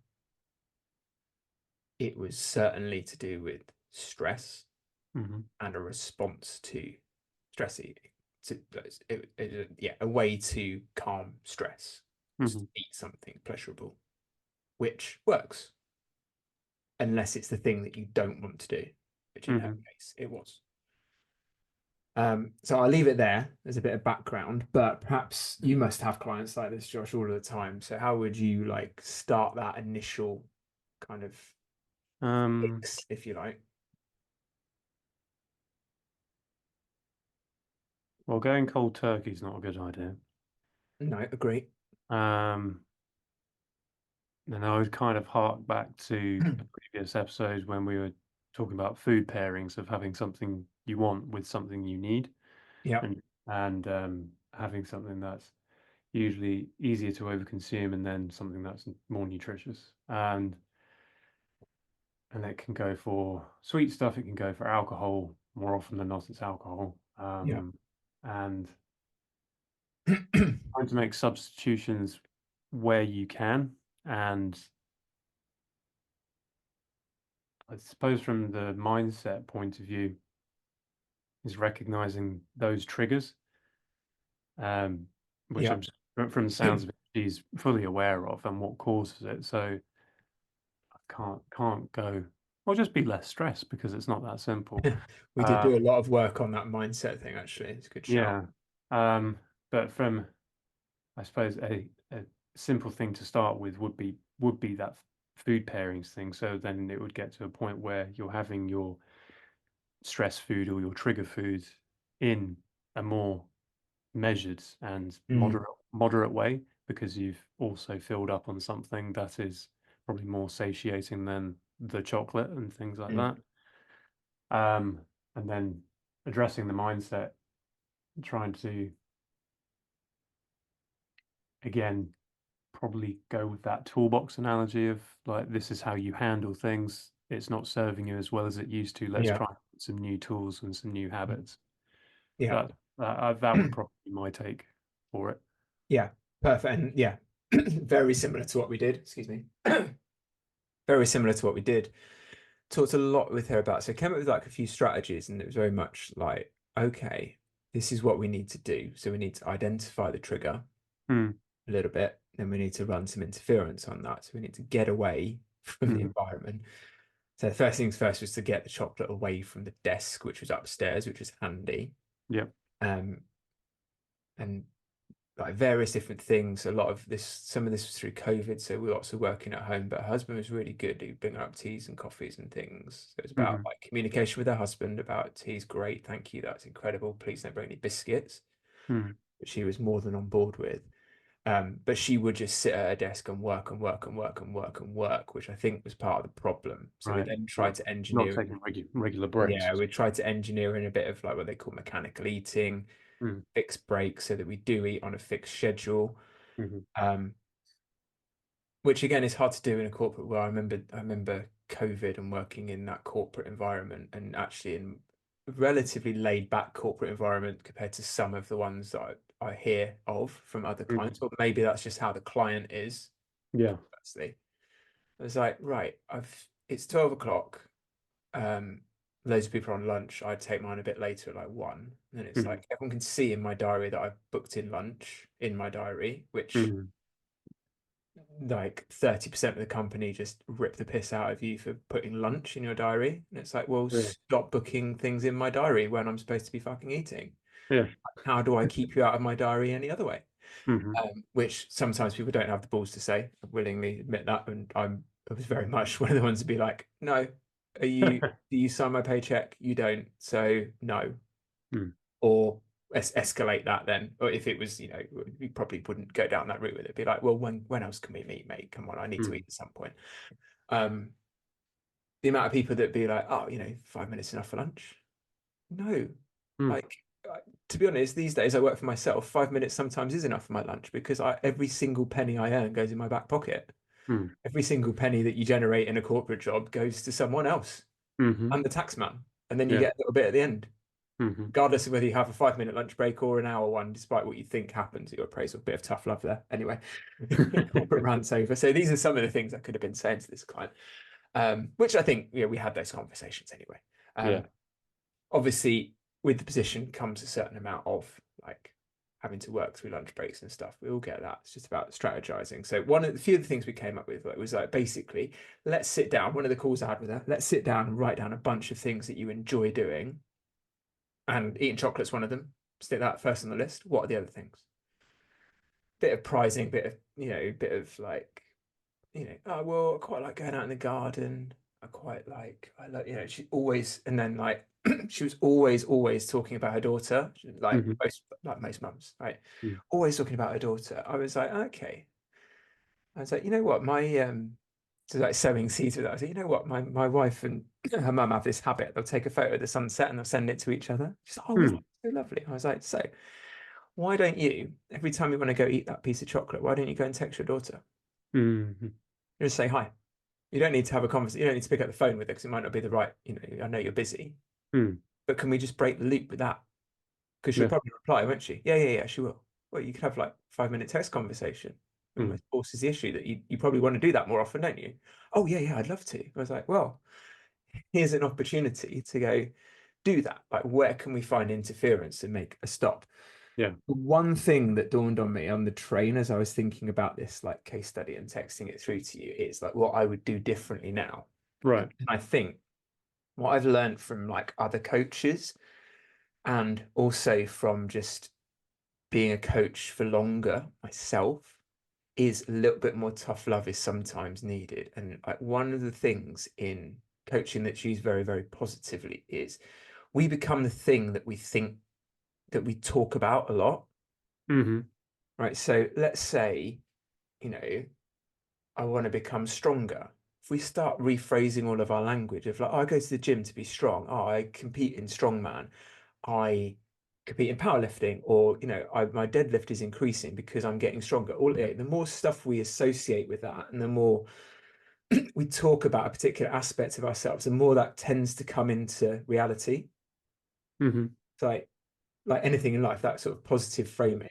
it was certainly to do with stress Hmm. and a response to stress eating. Yeah, a way to calm stress, just Hmm. eat something pleasurable, which works. unless it's the thing that you don't want to do, which in her Hmm. case it was. So I'll leave it there as a bit of background, but perhaps you must have clients like this, Josh, all of the time. So how would you like start that initial kind of Um, fix, if you like? well, going cold turkey is not a good idea. No, agree. Um, and I would kind of hark back to a previous episode when we were talking about food pairings of having something you want with something you need, Yeah, and having something that's usually easier to overconsume and then something that's more nutritious. And it can go for sweet stuff, it can go for alcohol. More often than not, it's alcohol. yeah, And trying to make substitutions where you can. And I suppose from the mindset point of view, is recognizing those triggers, um, which yeah. I'm from the sounds of it, she's fully aware of and what causes it. So I can't go, or just be less stressed because it's not that simple. We did do a Um, lot of work on that mindset thing, actually. It's a good shout. yeah. But from I suppose a simple thing to start with would be that food pairings thing. So then it would get to a point where you're having your stress food or your trigger food in a more measured and Mm, moderate way because you've also filled up on something that is probably more satiating than the chocolate and things like mm. that. And then addressing the mindset, trying to again probably go with that toolbox analogy of like this is how you handle things. It's not serving you as well as it used to. Let's Yeah, try some new tools and some new habits. yeah, That would probably be my take for it. yeah. Perfect. And yeah, very similar to what we did. Excuse me. Very similar to what we did. Talked a lot with her about. So came up with like a few strategies, and it was very much like, okay, this is what we need to do. So we need to identify the trigger Mm, a little bit, then we need to run some interference on that. So we need to get away from the mm, environment. So the first things first was to get the chocolate away from the desk, which was upstairs, which was handy. yeah. Um, and like various different things. A lot of this, some of this was through COVID, so we were also working at home. But her husband was really good. He'd bring her up teas and coffees and things. So it was about Hmm. like communication with her husband about tea's great, thank you, that's incredible. Please don't bring any biscuits, Mm, which she was more than on board with. But she would just sit at her desk and work and work and work and work and work, which I think was part of the problem. So we right. then tried Not to not engineer, taking regular yeah, breaks. we tried to engineer in a bit of like what they call mechanical eating, Mm, fixed breaks, so that we do eat on a fixed schedule. hmm. Um, which again is hard to do in a corporate world. I remember COVID and working in that corporate environment, and actually in a relatively laid back corporate environment compared to some of the ones that I hear of from other Hmm. clients. Or maybe that's just how the client is. Yeah. Firstly, I was like, right, it's 12 o'clock. Um, Loads of people are on lunch. I'd take mine a bit later at like 1. And it's Hmm. like everyone can see in my diary that I've booked in lunch in my diary, which Hmm. like 30% of the company just rip the piss out of you for putting lunch in your diary. And it's like, well, Yeah. stop booking things in my diary when I'm supposed to be fucking eating. Yeah. How do I keep you out of my diary any other way? Hmm. Which sometimes people don't have the balls to say. I willingly admit that. And I was very much one of the ones to be like, no, do you sign my paycheck? You don't. So no. Mm, Or escalate that then. Or if it was, we probably wouldn't go down that route with it. Be like, well, when else can we meet, mate? Come on, I need to mm, eat at some point. Um, the amount of people that be like, oh, 5 minutes enough for lunch. No, mm, like to be honest, these days I work for myself. 5 minutes sometimes is enough for my lunch because every single penny I earn goes in my back pocket. mm, Every single penny that you generate in a corporate job goes to someone else. hmm. I'm the tax man, and then you Yeah. get a little bit at the end, Hmm. regardless of whether you have a 5 minute lunch break or an hour one, despite what you think happens at your appraisal. Bit of tough love there. Anyway, corporate rants over. So these are some of the things I could have been saying to this client, which I think we had those conversations anyway. Yeah. Um, Obviously, with the position comes a certain amount of like having to work through lunch breaks and stuff. We all get that. It's just about strategizing. So one of the few of the things we came up with was like basically, let's sit down. One of the calls I had with her, let's sit down and write down a bunch of things that you enjoy doing, and eating chocolate's one of them. Stick that first on the list. What are the other things? Bit of prizing, bit of bit of like oh well, I quite like going out in the garden. I like she always and then like she was always talking about her daughter, Hmm. like most mums, right? Mm. Always talking about her daughter. I was like, okay. I was like, you know what, my so like sowing seeds with that. I was like, you know what, my wife and her mum have this habit. They'll take a photo of the sunset and they'll send it to each other. She's like, oh, that's Mm. so lovely. I was like, so why don't you every time you want to go eat that piece of chocolate, why don't you go and text your daughter? Mm. You just say hi. You don't need to have a conversation. You don't need to pick up the phone with it because it might not be the right, I know you're busy, Mm. but can we just break the loop with that? Because she'll Yeah. probably reply, won't she? Yeah, yeah, yeah, she will. Well, you could have like 5 minute text conversation. Mm. Almost forces the issue that you probably want to do that more often, don't you? Oh, yeah, yeah, I'd love to. I was like, well, here's an opportunity to go do that. Like, where can we find interference and make a stop? Yeah. The one thing that dawned on me on the train as I was thinking about this like case study and texting it through to you is like what I would do differently now. Right. And I think what I've learned from like other coaches and also from just being a coach for longer myself is a little bit more tough love is sometimes needed. And like one of the things in coaching that's used very, very positively is we become the thing that we think that we talk about a lot. Hmm. Right. So let's say, you know, I want to become stronger. If we start rephrasing all of our language of like, oh, I go to the gym to be strong. Oh, I compete in strongman. I compete in powerlifting, or my deadlift is increasing because I'm getting stronger. All the more stuff we associate with that, and the more we talk about a particular aspect of ourselves, the more that tends to come into reality. Hmm. So like anything in life, that sort of positive framing.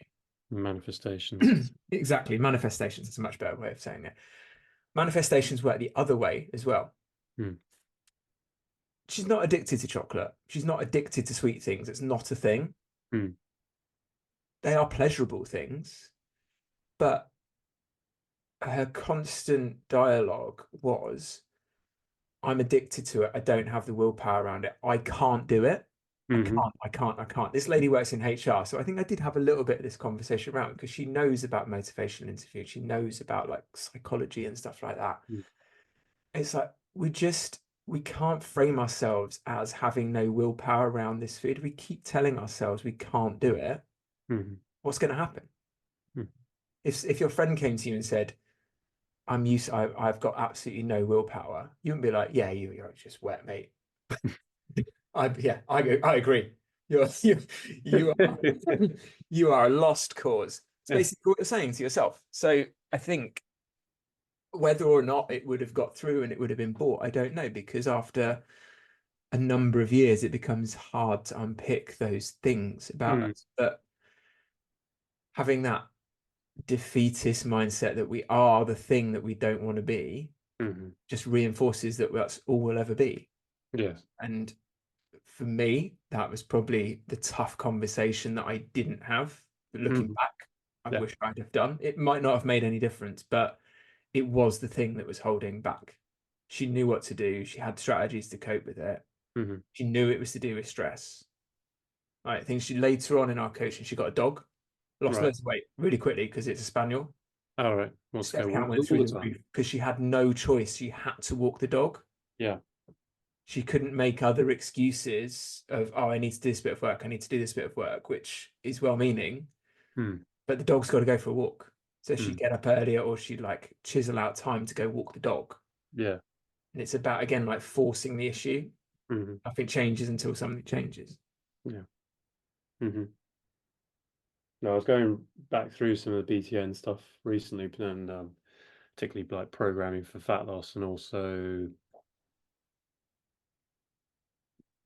Manifestations. Exactly, manifestations is a much better way of saying it. Manifestations work the other way as well. Mm. She's not addicted to chocolate. She's not addicted to sweet things. It's not a thing. Mm. They are pleasurable things, but her constant dialogue was, I'm addicted to it. I don't have the willpower around it. I can't do it. I Hmm. can't, I can't, I can't. This lady works in HR. So I think I did have a little bit of this conversation around because she knows about motivational interviewing. She knows about like psychology and stuff like that. Mm. It's like we can't frame ourselves as having no willpower around this food. We keep telling ourselves we can't do it. Hmm. What's going to happen? Mm. If your friend came to you and said, I've got absolutely no willpower, you wouldn't be like, yeah, you're just wet, mate. I agree. You are you are a lost cause. It's Yeah. basically what you're saying to yourself. So I think whether or not it would have got through and it would have been bought, I don't know, because after a number of years, it becomes hard to unpick those things about Mm. us. But having that defeatist mindset that we are the thing that we don't want to be Hmm. just reinforces that that's all we'll ever be. Yes. And for me, that was probably the tough conversation that I didn't have. But looking Hmm. back, I Yeah. wish I'd have done. It might not have made any difference, but it was the thing that was holding back. She knew what to do. She had strategies to cope with it. Hmm. She knew it was to do with stress. I think she later on in our coaching, she got a dog, lost Right. loads of weight really quickly because it's a spaniel. All right. Wants to Step go count went all through the the time. roof because she had no choice. She had to walk the dog. Yeah. She couldn't make other excuses of, oh, I need to do this bit of work. I need to do this bit of work, which is well meaning, Mm. but the dog's got to go for a walk. So she'd Mm. get up earlier or she'd like chisel out time to go walk the dog. Yeah. And it's about, again, like forcing the issue. Hmm. Nothing changes until something changes. Yeah. Hmm. No, I was going back through some of the BTN stuff recently, and particularly like programming for fat loss, and also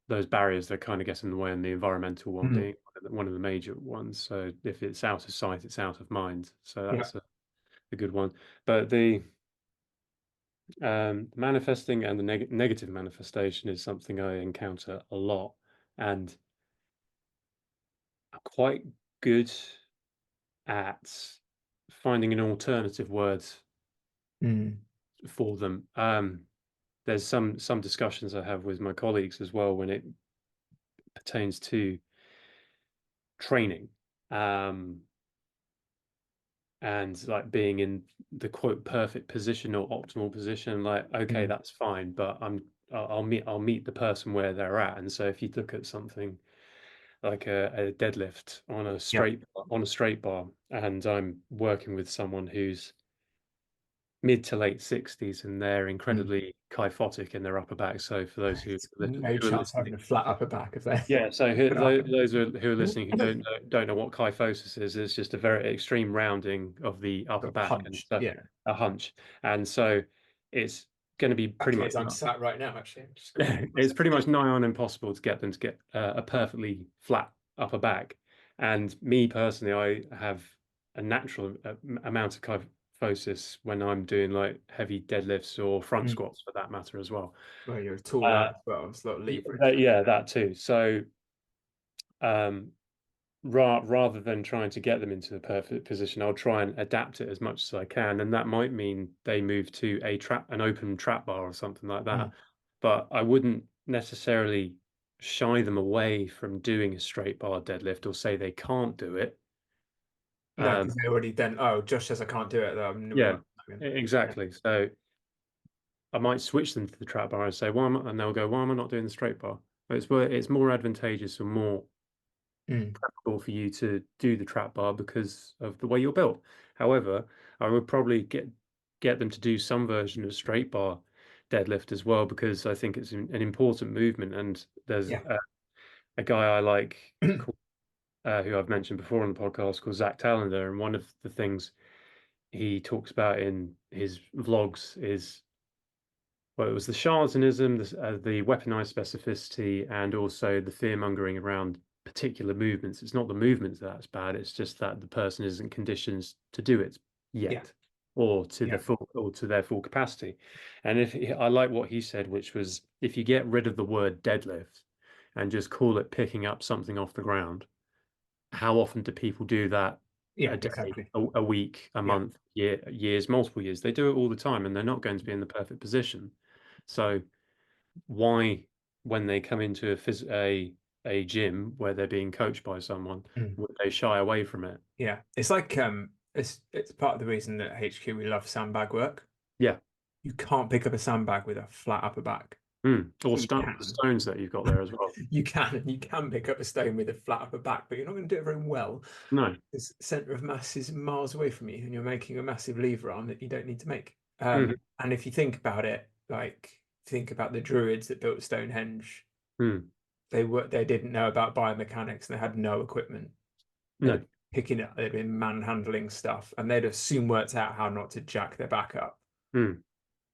those barriers that kind of get in the way, and the environmental one Mm. being one of the major ones. So if it's out of sight, it's out of mind. So Yeah. that's a good one. But the manifesting and the negative manifestation is something I encounter a lot, and I'm quite good. at finding an alternative word Mm. for them. There's some discussions I have with my colleagues as well when it pertains to training, um, and like being in the quote perfect position or optimal position. Like, okay, Mm. that's fine, but I'll meet the person where they're at. And so if you look at something like a deadlift Yeah. on a straight bar, and I'm working with someone who's mid to late 60s and they're Mm. incredibly kyphotic in their upper back. So for those No who are chance of listening, having a flat upper back if they yeah. So could happen. those who are listening who don't know what kyphosis is, it's just a very extreme rounding of the upper Got back, and hunched. so Yeah. a hunch, and so it's going to be pretty Exactly much as I'm sat right now, actually. I'm just going to move it's myself. pretty much nigh on impossible to get them to get a perfectly flat upper back. And me personally, I have a natural amount of kyphosis when I'm doing like heavy deadlifts or front Mm. squats for that matter as well. Well, you're a tall lad Uh, as well. There's a lot of yeah, leverage. that too. So um, rather than trying to get them into the perfect position, I'll try and adapt it as much as I can, and that might mean they move to an open trap bar or something like that. Mm. But I wouldn't necessarily shy them away from doing a straight bar deadlift or say they can't do it. No, Um, because they already then, oh, Josh says I can't do it, though. We yeah, won't. Yeah. exactly. So I might switch them to the trap bar and say, and they'll go, why am I not doing the straight bar? It's more advantageous or more Mm. preferable for you to do the trap bar because of the way you're built. However, I would probably get them to do some version of straight bar deadlift as well because I think it's an important movement. And there's Yeah. a guy I like called, who I've mentioned before on the podcast called Zach Tallender, and one of the things he talks about in his vlogs is well, it was the charlatanism, the weaponized specificity, and also the fear mongering around particular movements. It's not the movements that's bad; it's just that the person isn't conditioned to do it Yeah. yet, or to Yeah. their full capacity. And I like what he said, which was if you get rid of the word deadlift and just call it picking up something off the ground, how often do people do that? A Yeah. day, Exactly. a week, a Yeah. month, years, multiple years. They do it all the time, and they're not going to be in the perfect position. So why, when they come into a gym where they're being coached by someone, Mm. would they shy away from it? Yeah. It's like it's part of the reason that HQ we love sandbag work. Yeah. You can't pick up a sandbag with a flat upper back. Or You the can. stones that you've got there as well. You can pick up a stone with a flat upper back, but you're not going to do it very well. No. This center of mass is miles away from you, and you're making a massive lever arm that you don't need to make. Mm, And if you think about it, like think about the Druids that built Stonehenge, mm, they didn't know about biomechanics and they had no equipment. They'd no. picking up, they'd been manhandling stuff, and they'd have soon worked out how not to jack their back up. Mm,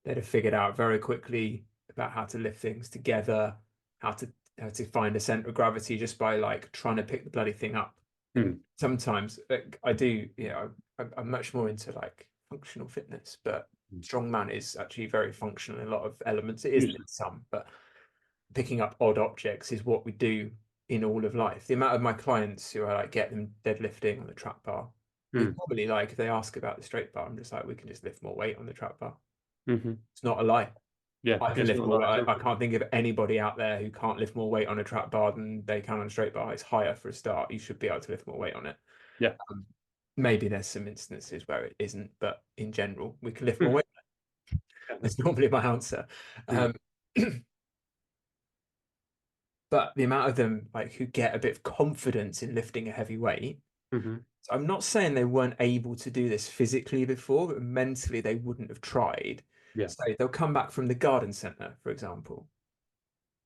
They'd have figured out very quickly about how to lift things together, how to how to find a center of gravity just by like trying to pick the bloody thing up. And mm, sometimes like, I do, I'm much more into like functional fitness, but mm. strongman is actually very functional in a lot of elements. It isn't in Usually. some, but picking up odd objects is what we do in all of life. The amount of my clients who I like get them deadlifting on the trap bar is Mm, normally like if they ask about the straight bar, I'm just like, we can just lift more weight on the trap bar. hmm. It's not a lie. Yeah, I can it's lift not more. like I can't think of anybody out there who can't lift more weight on a trap bar than they can on a straight bar. It's higher for a start. You should be able to lift more weight on it. yeah. Um, Maybe there's some instances where it isn't, but in general, we can lift more Mhm. weight. Yeah, no. That's normally my answer. Mm, Um, but the amount of them like who get a bit of confidence in lifting a heavy weight. mhm. So I'm not saying they weren't able to do this physically before, but mentally they wouldn't have tried. Yeah. So they'll come back from the garden centre, for example,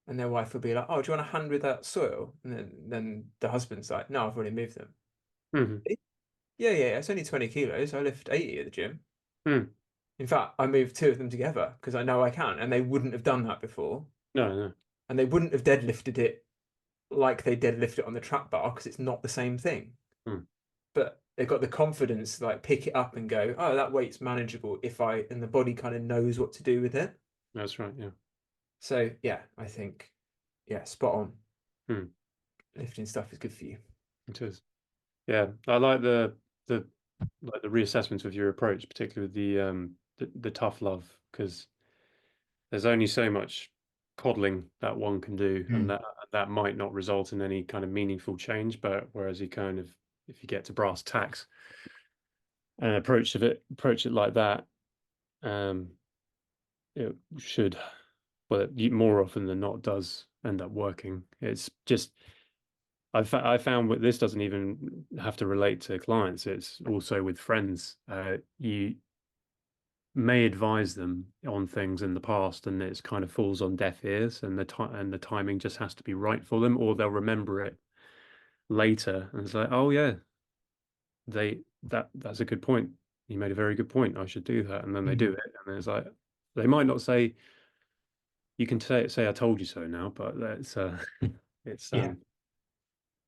and their wife will be like, "Oh, do you want a hand with that soil?" And then the husband's like, "No, I've already moved them." Mhm. Yeah, yeah, it's only 20 kilos. I lift 80 at the gym. Mm. In fact, I moved two of them together because I know I can, and they wouldn't have done that before, No, no. and they wouldn't have deadlifted it like they deadlift it on the trap bar because it's not the same thing. Mm. But they've got the confidence to like pick it up and go, "Oh, that weight's manageable if I," and the body kind of knows what to do with it. That's right. Yeah. So yeah, I think yeah, spot on. Mm. Lifting stuff is good for you. It is. Yeah, I like the. the like the reassessment of your approach, particularly with the tough love, because there's only so much coddling that one can do, and Mm. that might not result in any kind of meaningful change. But whereas you kind of, if you get to brass tacks and approach it like that, um, it should, well, more often than not does end up working. It's just I found what this doesn't even have to relate to clients. It's also with friends. You may advise them on things in the past, and it's kind of falls on deaf ears, and the timing just has to be right for them, or they'll remember it later, and it's like, oh yeah, that's a good point. You made a very good point. I should do that, and then they do Mm. it, and then it's like they might not say, you can say I told you so now, but that's it's Yeah.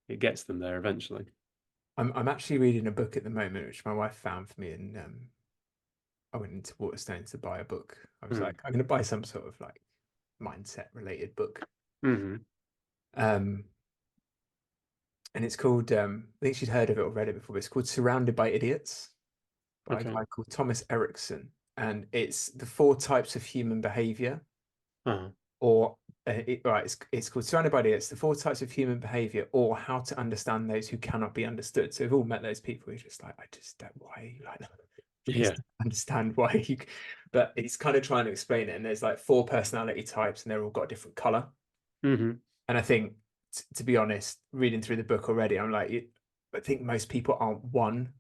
it gets them there eventually. I'm actually reading a book at the moment, which my wife found for me, and I went into Waterstones to buy a book. I was Mm. like, I'm going to buy some sort of like mindset related book. Hmm. Um, and it's called, I think she'd heard of it or read it before, but it's called Surrounded by Idiots by a Okay. guy called Thomas Erickson. And it's the four types of human behavior, Uh-huh. or right, it's called Surrounded by Idiots, the four types of human behavior, or how to understand those who cannot be understood. So we've all met those people who are just like, I just don't, why are you like that? Just Yeah. don't understand why you, but he's kind of trying to explain it. And there's like four personality types, and they're all got a different color. Hmm. And I think, to be honest, reading through the book already, I'm like, I think most people aren't one.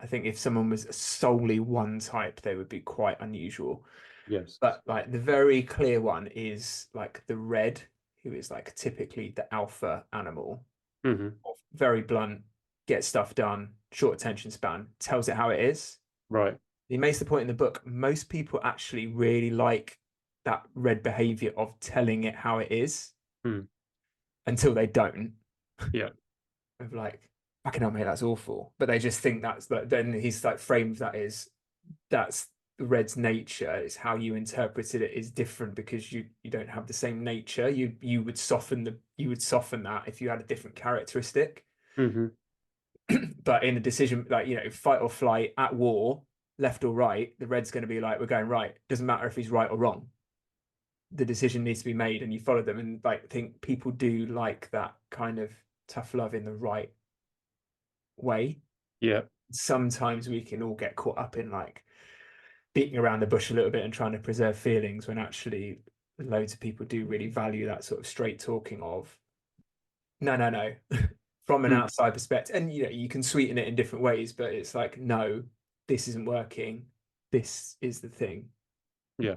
I think if someone was solely one type, they would be quite unusual. Yes. But like the very clear one is like the red, who is like typically the alpha animal, Hmm. very blunt, get stuff done, short attention span, tells it how it is. Right. He makes the point in the book, most people actually really like that red behavior of telling it how it is Mm. until they don't. Yeah. Of like, fucking hell, mate, that's awful. But they just think that's like, then he's like framed that is that's the red's nature. It's how you interpreted it is different because you don't have the same nature. You would soften that if you had a different characteristic. Hmm. But in a decision like fight or flight at war, left or right, the red's going to be like, we're going right. Doesn't matter if he's right or wrong. The decision needs to be made, and you follow them. And like, I think people do like that kind of tough love in the right way. Yeah. Sometimes we can all get caught up in like beating around the bush a little bit and trying to preserve feelings when actually loads of people do really value that sort of straight talking of no, no, no, from an Mm. outside perspective. And you can sweeten it in different ways, but it's like, no, this isn't working. This is the thing. Yeah.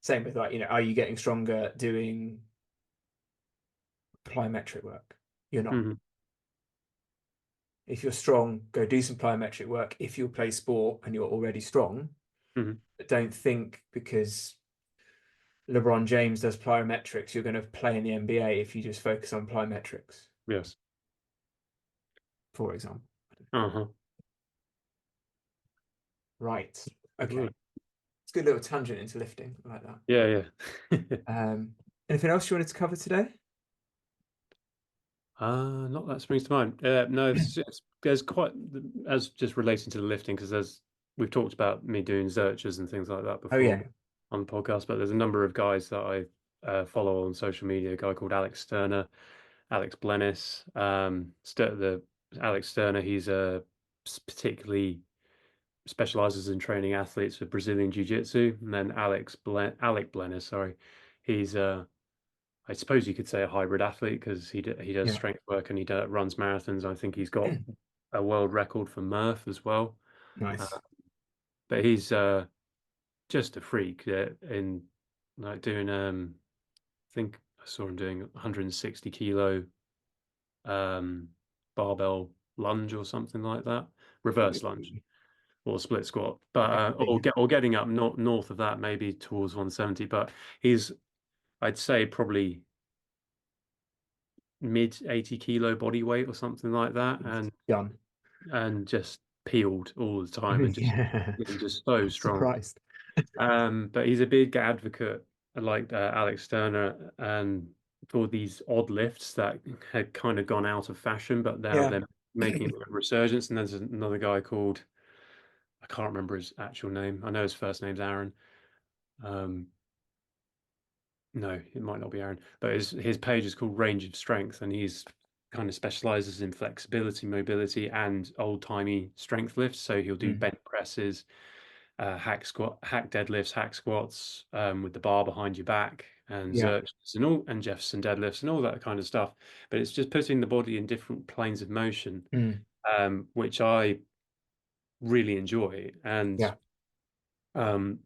Same with like, are you getting stronger doing plyometric work? You're not. Hmm. If you're strong, go do some plyometric work. If you play sport and you're already strong, Hmm. but don't think because LeBron James does plyometrics, you're going to play in the NBA if you just focus on plyometrics, Yes. for example. Uh-huh. Right. Okay. Good. It's a good little tangent into lifting. I like that. Yeah, yeah. Anything else you wanted to cover today? Not that springs to mind. No, there's quite, as just relating to the lifting, because we've talked about me doing Zerchers and things like that Oh before yeah. on the podcast, but there's a number of guys that I follow on social media. A guy called Alex Sterner, Alex Blennis, the Alex Sterner. He's particularly specializes in training athletes for Brazilian Jiu-Jitsu, and then Alec Blennis, sorry, he's I suppose you could say a hybrid athlete because he does Yeah. strength work and runs marathons. I think he's got a world record for Murph as well. Uh, Nice. but he's just a freak in like doing I think I saw him doing 160 kilo um barbell lunge or something like that, reverse lunge or split squat, but Pretty big. or getting up north of that, maybe towards 170. But he's, I'd say, probably mid 80 kilo body weight or something like that, Done. and just peeled all the time Yeah. and just so strong. Surprised. But he's a big advocate, like Alex Sterner, and for these odd lifts that had kind of gone out of fashion, but now Yeah. making a resurgence. And there's another guy called, I can't remember his actual name. I know his first name's Aaron. Um, no, it might not be Aaron, but his page is called Range of Strength, and he's kind of specializes in flexibility, mobility, and old timey strength lifts. So he'll do Mm. bench presses, hack deadlifts, hack squats with the bar behind your back, and Yeah. Zerches and Jefferson deadlifts and all that kind of stuff. But it's just putting the body in different planes of motion, Mm. which I really enjoy. And Yeah.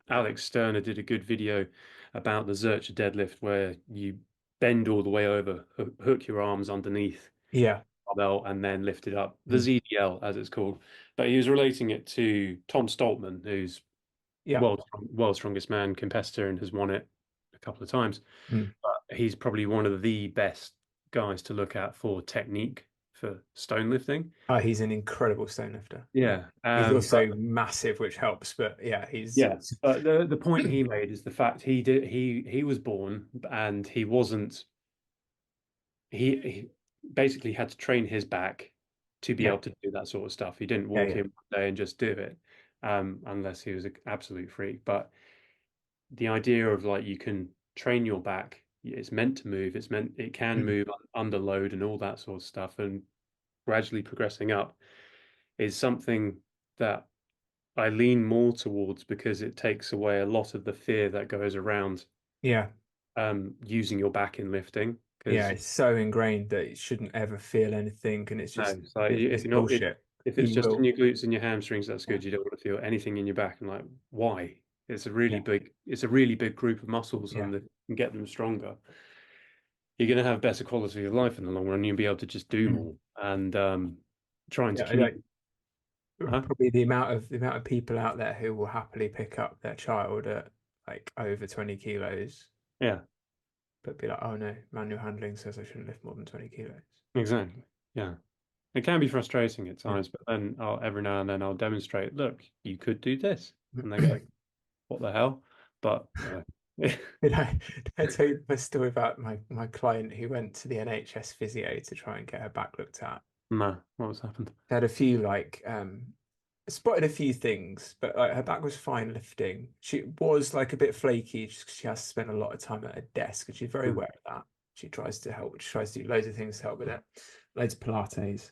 Alex Sterner did a good video about the Zercher deadlift where you bend all the way over, hook your arms underneath Yeah. barbell, and then lift it up. The Mm. ZDL, as it's called. But he was relating it to Tom Stoltman, who's Yeah. world's strongest man competitor and has won it a couple of times. Mm. But he's probably one of the best guys to look at for technique for stone lifting. Oh, he's an incredible stone lifter. Yeah. He's But also massive, which helps. But yeah, he's yeah, but the point he made is the fact he was born and he basically had to train his back to be yeah, able to do that sort of stuff. He didn't yeah, walk yeah. in one day and just do it, unless he was an absolute freak. But the idea of like you can train your back, it's meant to move, it can Mm. move under load and all that sort of stuff, and gradually progressing up is something that I lean more towards because it takes away a lot of the fear that goes around Yeah, using your back in lifting. yeah. Because It's so ingrained that it shouldn't ever feel anything, and no, it's like it's you know, bullshit. if it's You just in will. your glutes and your hamstrings, that's Yeah, good. You don't want to feel anything in your back. And like, why? yeah, It's a really big group of muscles, yeah. and that can get them stronger. You're going to have better quality of life in the long run. You'll be able to just do Mm. more. And trying to Yeah, communicate, huh? probably the amount of people out there who will happily pick up their child at like over 20 kilos, Yeah, but be like, oh no, manual handling says I shouldn't lift more than 20 kilos. exactly. Yeah. It can be frustrating at Yeah. times, but then every now and then I'll demonstrate, look, you could do this. And they go, what the hell? But Did did I tell you my story about my client who went to the NHS physio to try and get her back looked at? no, what's happened? They had a few like spotted a few things, but like her back was fine lifting. She was like a bit flaky just 'cause she has to spend a lot of time at her desk, and she's very Mm, aware of that. She tries to help. She tries to do loads of things to help with it, loads of Pilates.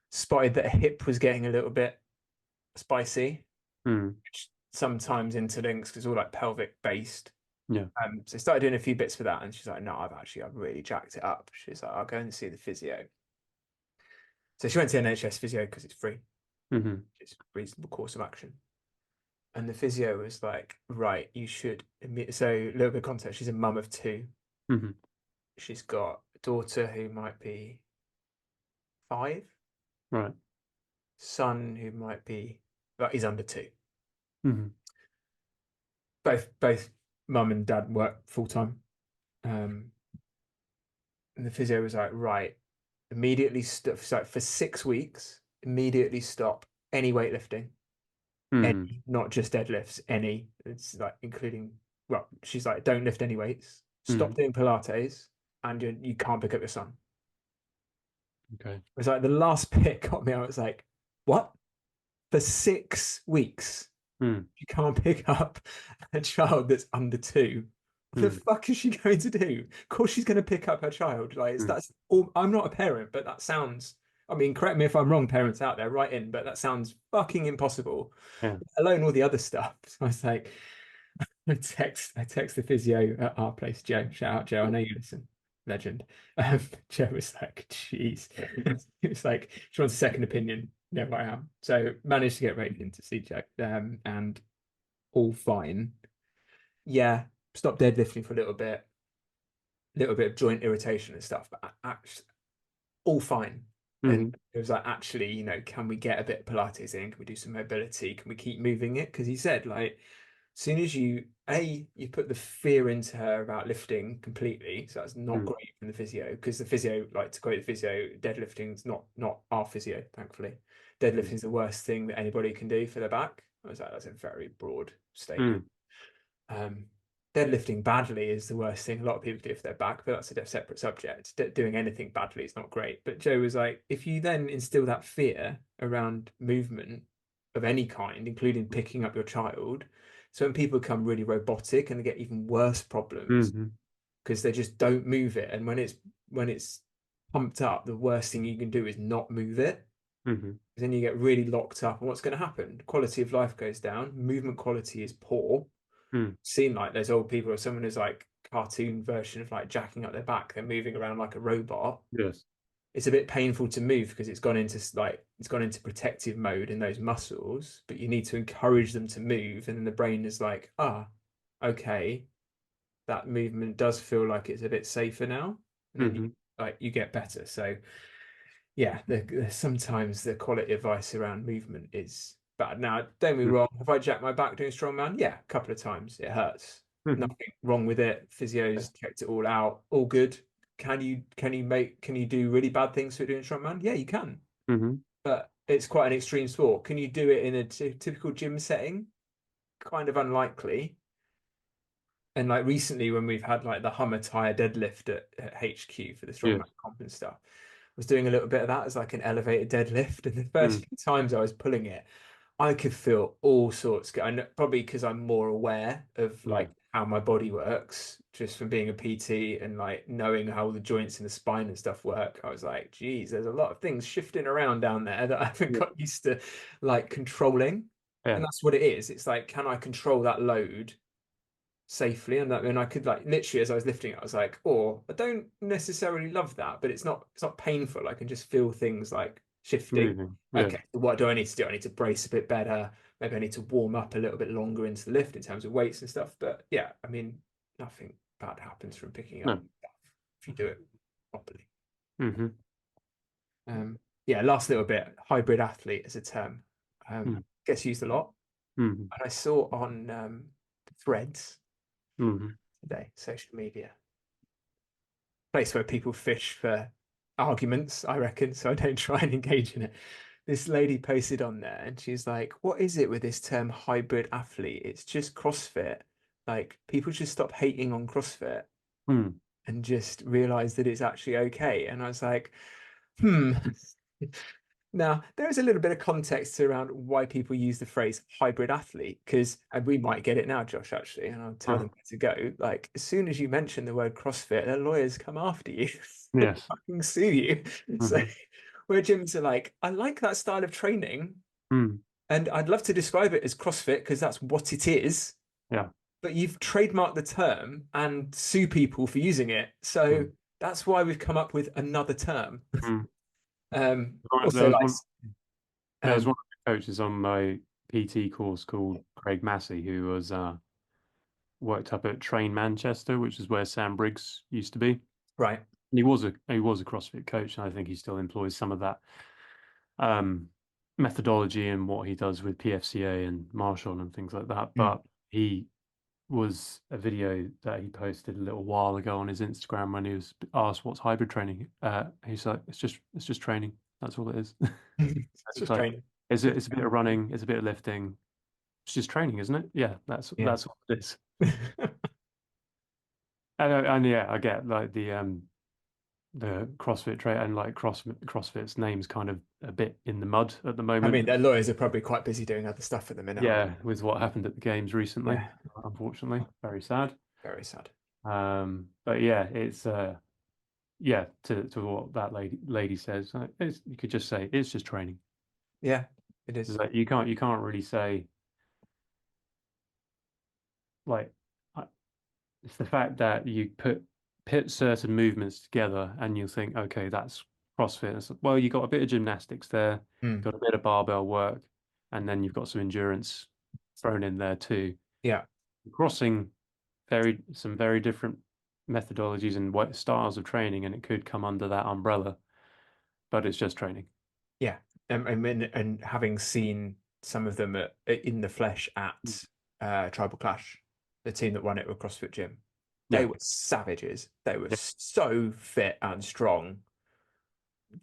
Spotted that her hip was getting a little bit spicy, mm, which sometimes interlinks because it's all like pelvic based. yeah. So started doing a few bits for that, and she's like, "No, I've really jacked it up." She's like, "I'll go and see the physio." So she went to NHS physio because it's free. Hmm. It's a reasonable course of action. And the physio was like, "Right, you should." So a little bit of context: she's a mum of two. Hmm. She's got a daughter who might be 5, Right. son who might be, but he's under 2. Hmm. Both mum and dad work full time. Um, and the physio was like, "Right, immediately stop." So for 6 weeks, immediately stop any weightlifting, Hmm. any, not just deadlifts, any. It's like including, well, she's like, don't lift any weights, stop Hmm. doing Pilates, and you can't pick up your son. Okay. It was like the last bit got me. I was like, what? For 6 weeks, Hmm. you can't pick up a child that's under 2. What the Hmm. fuck is she going to do? Of course, she's going to pick up her child. Like, Hmm. that's all. I'm not a parent, but that sounds. I mean, correct me if I'm wrong, parents out there, right in, but that sounds fucking impossible. Yeah. Alone all the other stuff. So I was like, I text the physio at our place, Joe. Shout out, Joe. I know you listen. Legend. Joe was like, "Jeez." It was like she wants a second opinion. No, I am. So managed to get Raven in to see Joe, and all fine. Yeah, stopped deadlifting for a little bit of joint irritation and stuff, but actually all fine. And Hmm. it was like, actually, can we get a bit of Pilates in? Can we do some mobility? Can we keep moving it? Because he said, like, as soon as you put the fear into her about lifting completely, so that's not Hmm. great from the physio, because the physio, like to quote the physio, deadlifting's not our physio, thankfully. Hmm. Deadlifting's the worst thing that anybody can do for their back. I was like, that's a very broad statement. Hmm. Um, deadlifting badly is the worst thing a lot of people do for their back, but that's a separate subject. Doing anything badly is not great. But Joe was like, if you then instill that fear around movement of any kind, including picking up your child, so when people become really robotic and they get even worse problems Hmm. because they just don't move it, and when it's pumped up, the worst thing you can do is not move it. Hmm. Then you get really locked up, and what's going to happen? Quality of life goes down. Movement quality is poor. Mm. Seen like those old people, or someone who's like cartoon version of like jacking up their back, they're moving around like a robot. Yes. It's a bit painful to move because it's gone into protective mode in those muscles, but you need to encourage them to move, and then the brain is like, okay, that movement does feel like it's a bit safer now, and then Hmm. you get better. So yeah, sometimes the quality of advice around movement is bad. Now, don't get me wrong, have I jacked my back doing strongman? Yeah, a couple of times. It hurts. Hmm. Nothing wrong with it. Physios checked it all out. All good. Can you do really bad things for doing strongman? Yeah, you can. Hmm. But it's quite an extreme sport. Can you do it in a typical gym setting? Kind of unlikely. And like recently, when we've had like the Hummer tire deadlift at HQ for the strongman Yes. comp and stuff, I was doing a little bit of that as like an elevated deadlift. And the first Mm. few times I was pulling it, I could feel all sorts. And probably because I'm more aware of Yeah. like how my body works, just from being a PT and like knowing how the joints in the spine and stuff work. I was like, geez, there's a lot of things shifting around down there that I haven't Yeah. got used to like controlling. And Yeah. that's what it is. It's like, can I control that load safely? And that, and I could like literally as I was lifting it, I was like, oh, I don't necessarily love that, but it's not painful. I can just feel things like shifting. Moving. Yeah. Okay, what do I need to do? I need to brace a bit better. Maybe I need to warm up a little bit longer into the lift in terms of weights and stuff. But yeah, I mean, nothing bad happens from picking up No. stuff if you do it properly. Hmm. Yeah, last little bit, hybrid athlete as a term Mm. gets used a lot. Hmm. And I saw on threads Hmm. today, social media, place where people fish for arguments, I reckon, so I don't try and engage in it. This lady posted on there and she's like, what is it with this term hybrid athlete? It's just CrossFit. Like, people should stop hating on CrossFit Mm. and just realize that it's actually okay. And I was like, hmm. Now, there is a little bit of context around why people use the phrase hybrid athlete, because, and we might get it now, Josh, actually, and I'll tell them Oh, where to go. Like, as soon as you mention the word CrossFit, their lawyers come after you, they yes. fucking sue you. So, Hmm. where gyms are like, I like that style of training, Mm. and I'd love to describe it as CrossFit because that's what it is, Yeah. but you've trademarked the term and sue people for using it. So, Mm. that's why we've come up with another term. Mm. There Also, was like, one. There was um, one of the coaches on my PT course called Craig Massey, who was worked up at Train Manchester, which is where Sam Briggs used to be. right. And he was a CrossFit coach, and I think he still employs some of that um, methodology and what he does with PFCA and Marshall and things like that. Mm. But he was a video that he posted a little while ago on his Instagram when he was asked what's hybrid training. He's like, it's just training. That's all it is. It's It's just like training. it's a bit of running, it's a bit of lifting. It's just training, isn't it? Yeah, that's Yeah. that's all it is. And yeah, I get like the CrossFit trade and like CrossFit's name's kind of a bit in the mud at the I mean, moment. their lawyers are probably quite busy doing other stuff at the minute, aren't Yeah, with what happened at the games they? recently, Yeah. unfortunately, very sad. Very sad. But yeah, it's yeah, to what that lady says, you could just say it's just training. Yeah, it It's is. like you can't really say like it's the fact that you put certain movements together and you think, okay, that's CrossFit. Well, you got a bit of gymnastics there, Mm. got a bit of barbell work, and then you've got some endurance thrown in there too. Yeah. Crossing some very different methodologies and styles of training, and it could come under that umbrella, but it's just training. Yeah. I mean, and having seen some of them in the flesh at Tribal Clash, the team that won it with CrossFit Gym, they Yeah. were savages. They were Yeah. so fit and strong.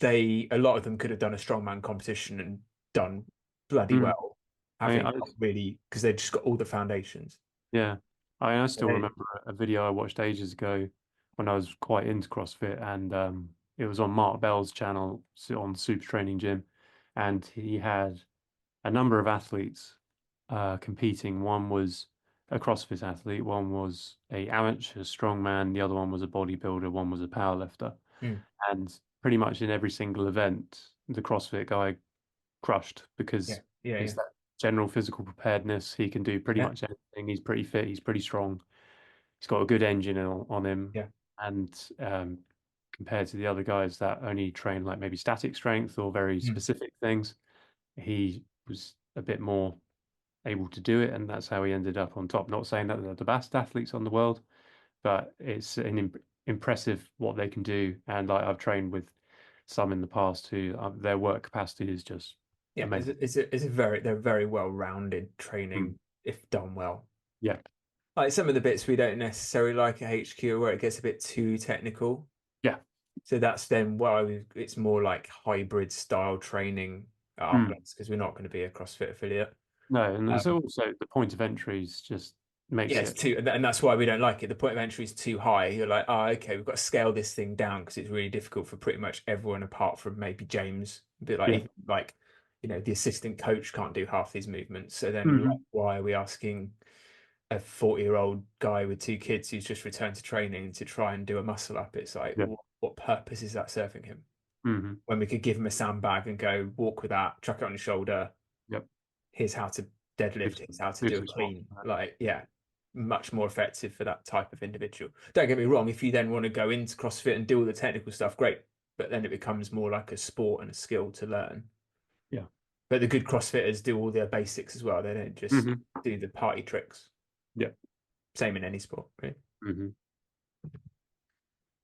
A lot of them could have done a strongman competition and done bloody Mm. well, I mean, having not really, because they just got all the foundations. yeah. I still Hey. remember a video I watched ages ago when I was quite into CrossFit, and it was on Mark Bell's channel on Super Training Gym, and he had a number of athletes competing. One was a CrossFit athlete, one was a amateur strongman, the other one was a bodybuilder, one was a powerlifter, Mm, and pretty much in every single event, the CrossFit guy crushed yeah, because yeah, it's yeah, that general physical preparedness. He can do pretty yeah, much anything. He's pretty fit. He's pretty strong. He's got a good engine on him, yeah, and compared to the other guys that only train like maybe static strength or very mm, specific things, he was a bit more able to do it, and that's how he ended up on top. Not saying that they're the best athletes on the world, but it's an impressive what they can do. And like I've trained with some in the past who their work capacity is just yeah. amazing. It's a very they're very well-rounded Mm. training if done well. Yeah, Like some of the bits we don't necessarily like at HQ where it gets a bit too technical. yeah. So that's then why it's more like hybrid style training at our Mm. place because we're not going to be a CrossFit affiliate. No, and there's Um, also the point of entry is just yeah, makes it's it. too, and that's why we don't like it. The point of entry is too high. You're like, oh, okay, we've got to scale this thing down because it's really difficult for pretty much everyone apart from maybe James. A bit like Yeah. even like, the assistant coach can't do half these movements. So then we're like, Hmm. why are we asking a 40-year-old guy with two kids who's just returned to training to try and do a muscle up? It's like, Yeah. what purpose is that serving him? Hmm. When we could give him a sandbag and go walk with that, chuck it on your shoulder. Yep. Here's how to Do deadlift. Here's some how to do do a some squats. clean. Like, yeah, much more effective for that type of individual. Don't get me wrong. If you then want to go into CrossFit and do all the technical stuff, great. But then it becomes more like a sport and a skill to learn. Yeah. But the good CrossFitters do all their basics as well. They don't just Hmm. do the party tricks. Yeah. Same in any sport, really. Hmm.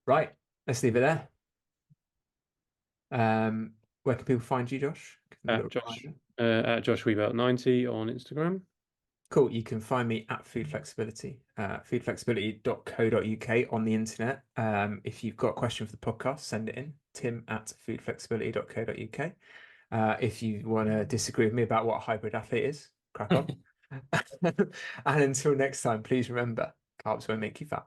Right. Let's leave it there. Where can people find you, Josh? Give them a At little Josh, reminder. at Josh Weaver 90 on Instagram. Cool. You can find me at Food Flexibility, foodflexibility.co.uk on the internet. If you've got a question for the podcast, send it in, tim@foodflexibility.co.uk. If you want to disagree with me about what a hybrid athlete is, crack on. And until next time, please remember, carbs won't make you fat.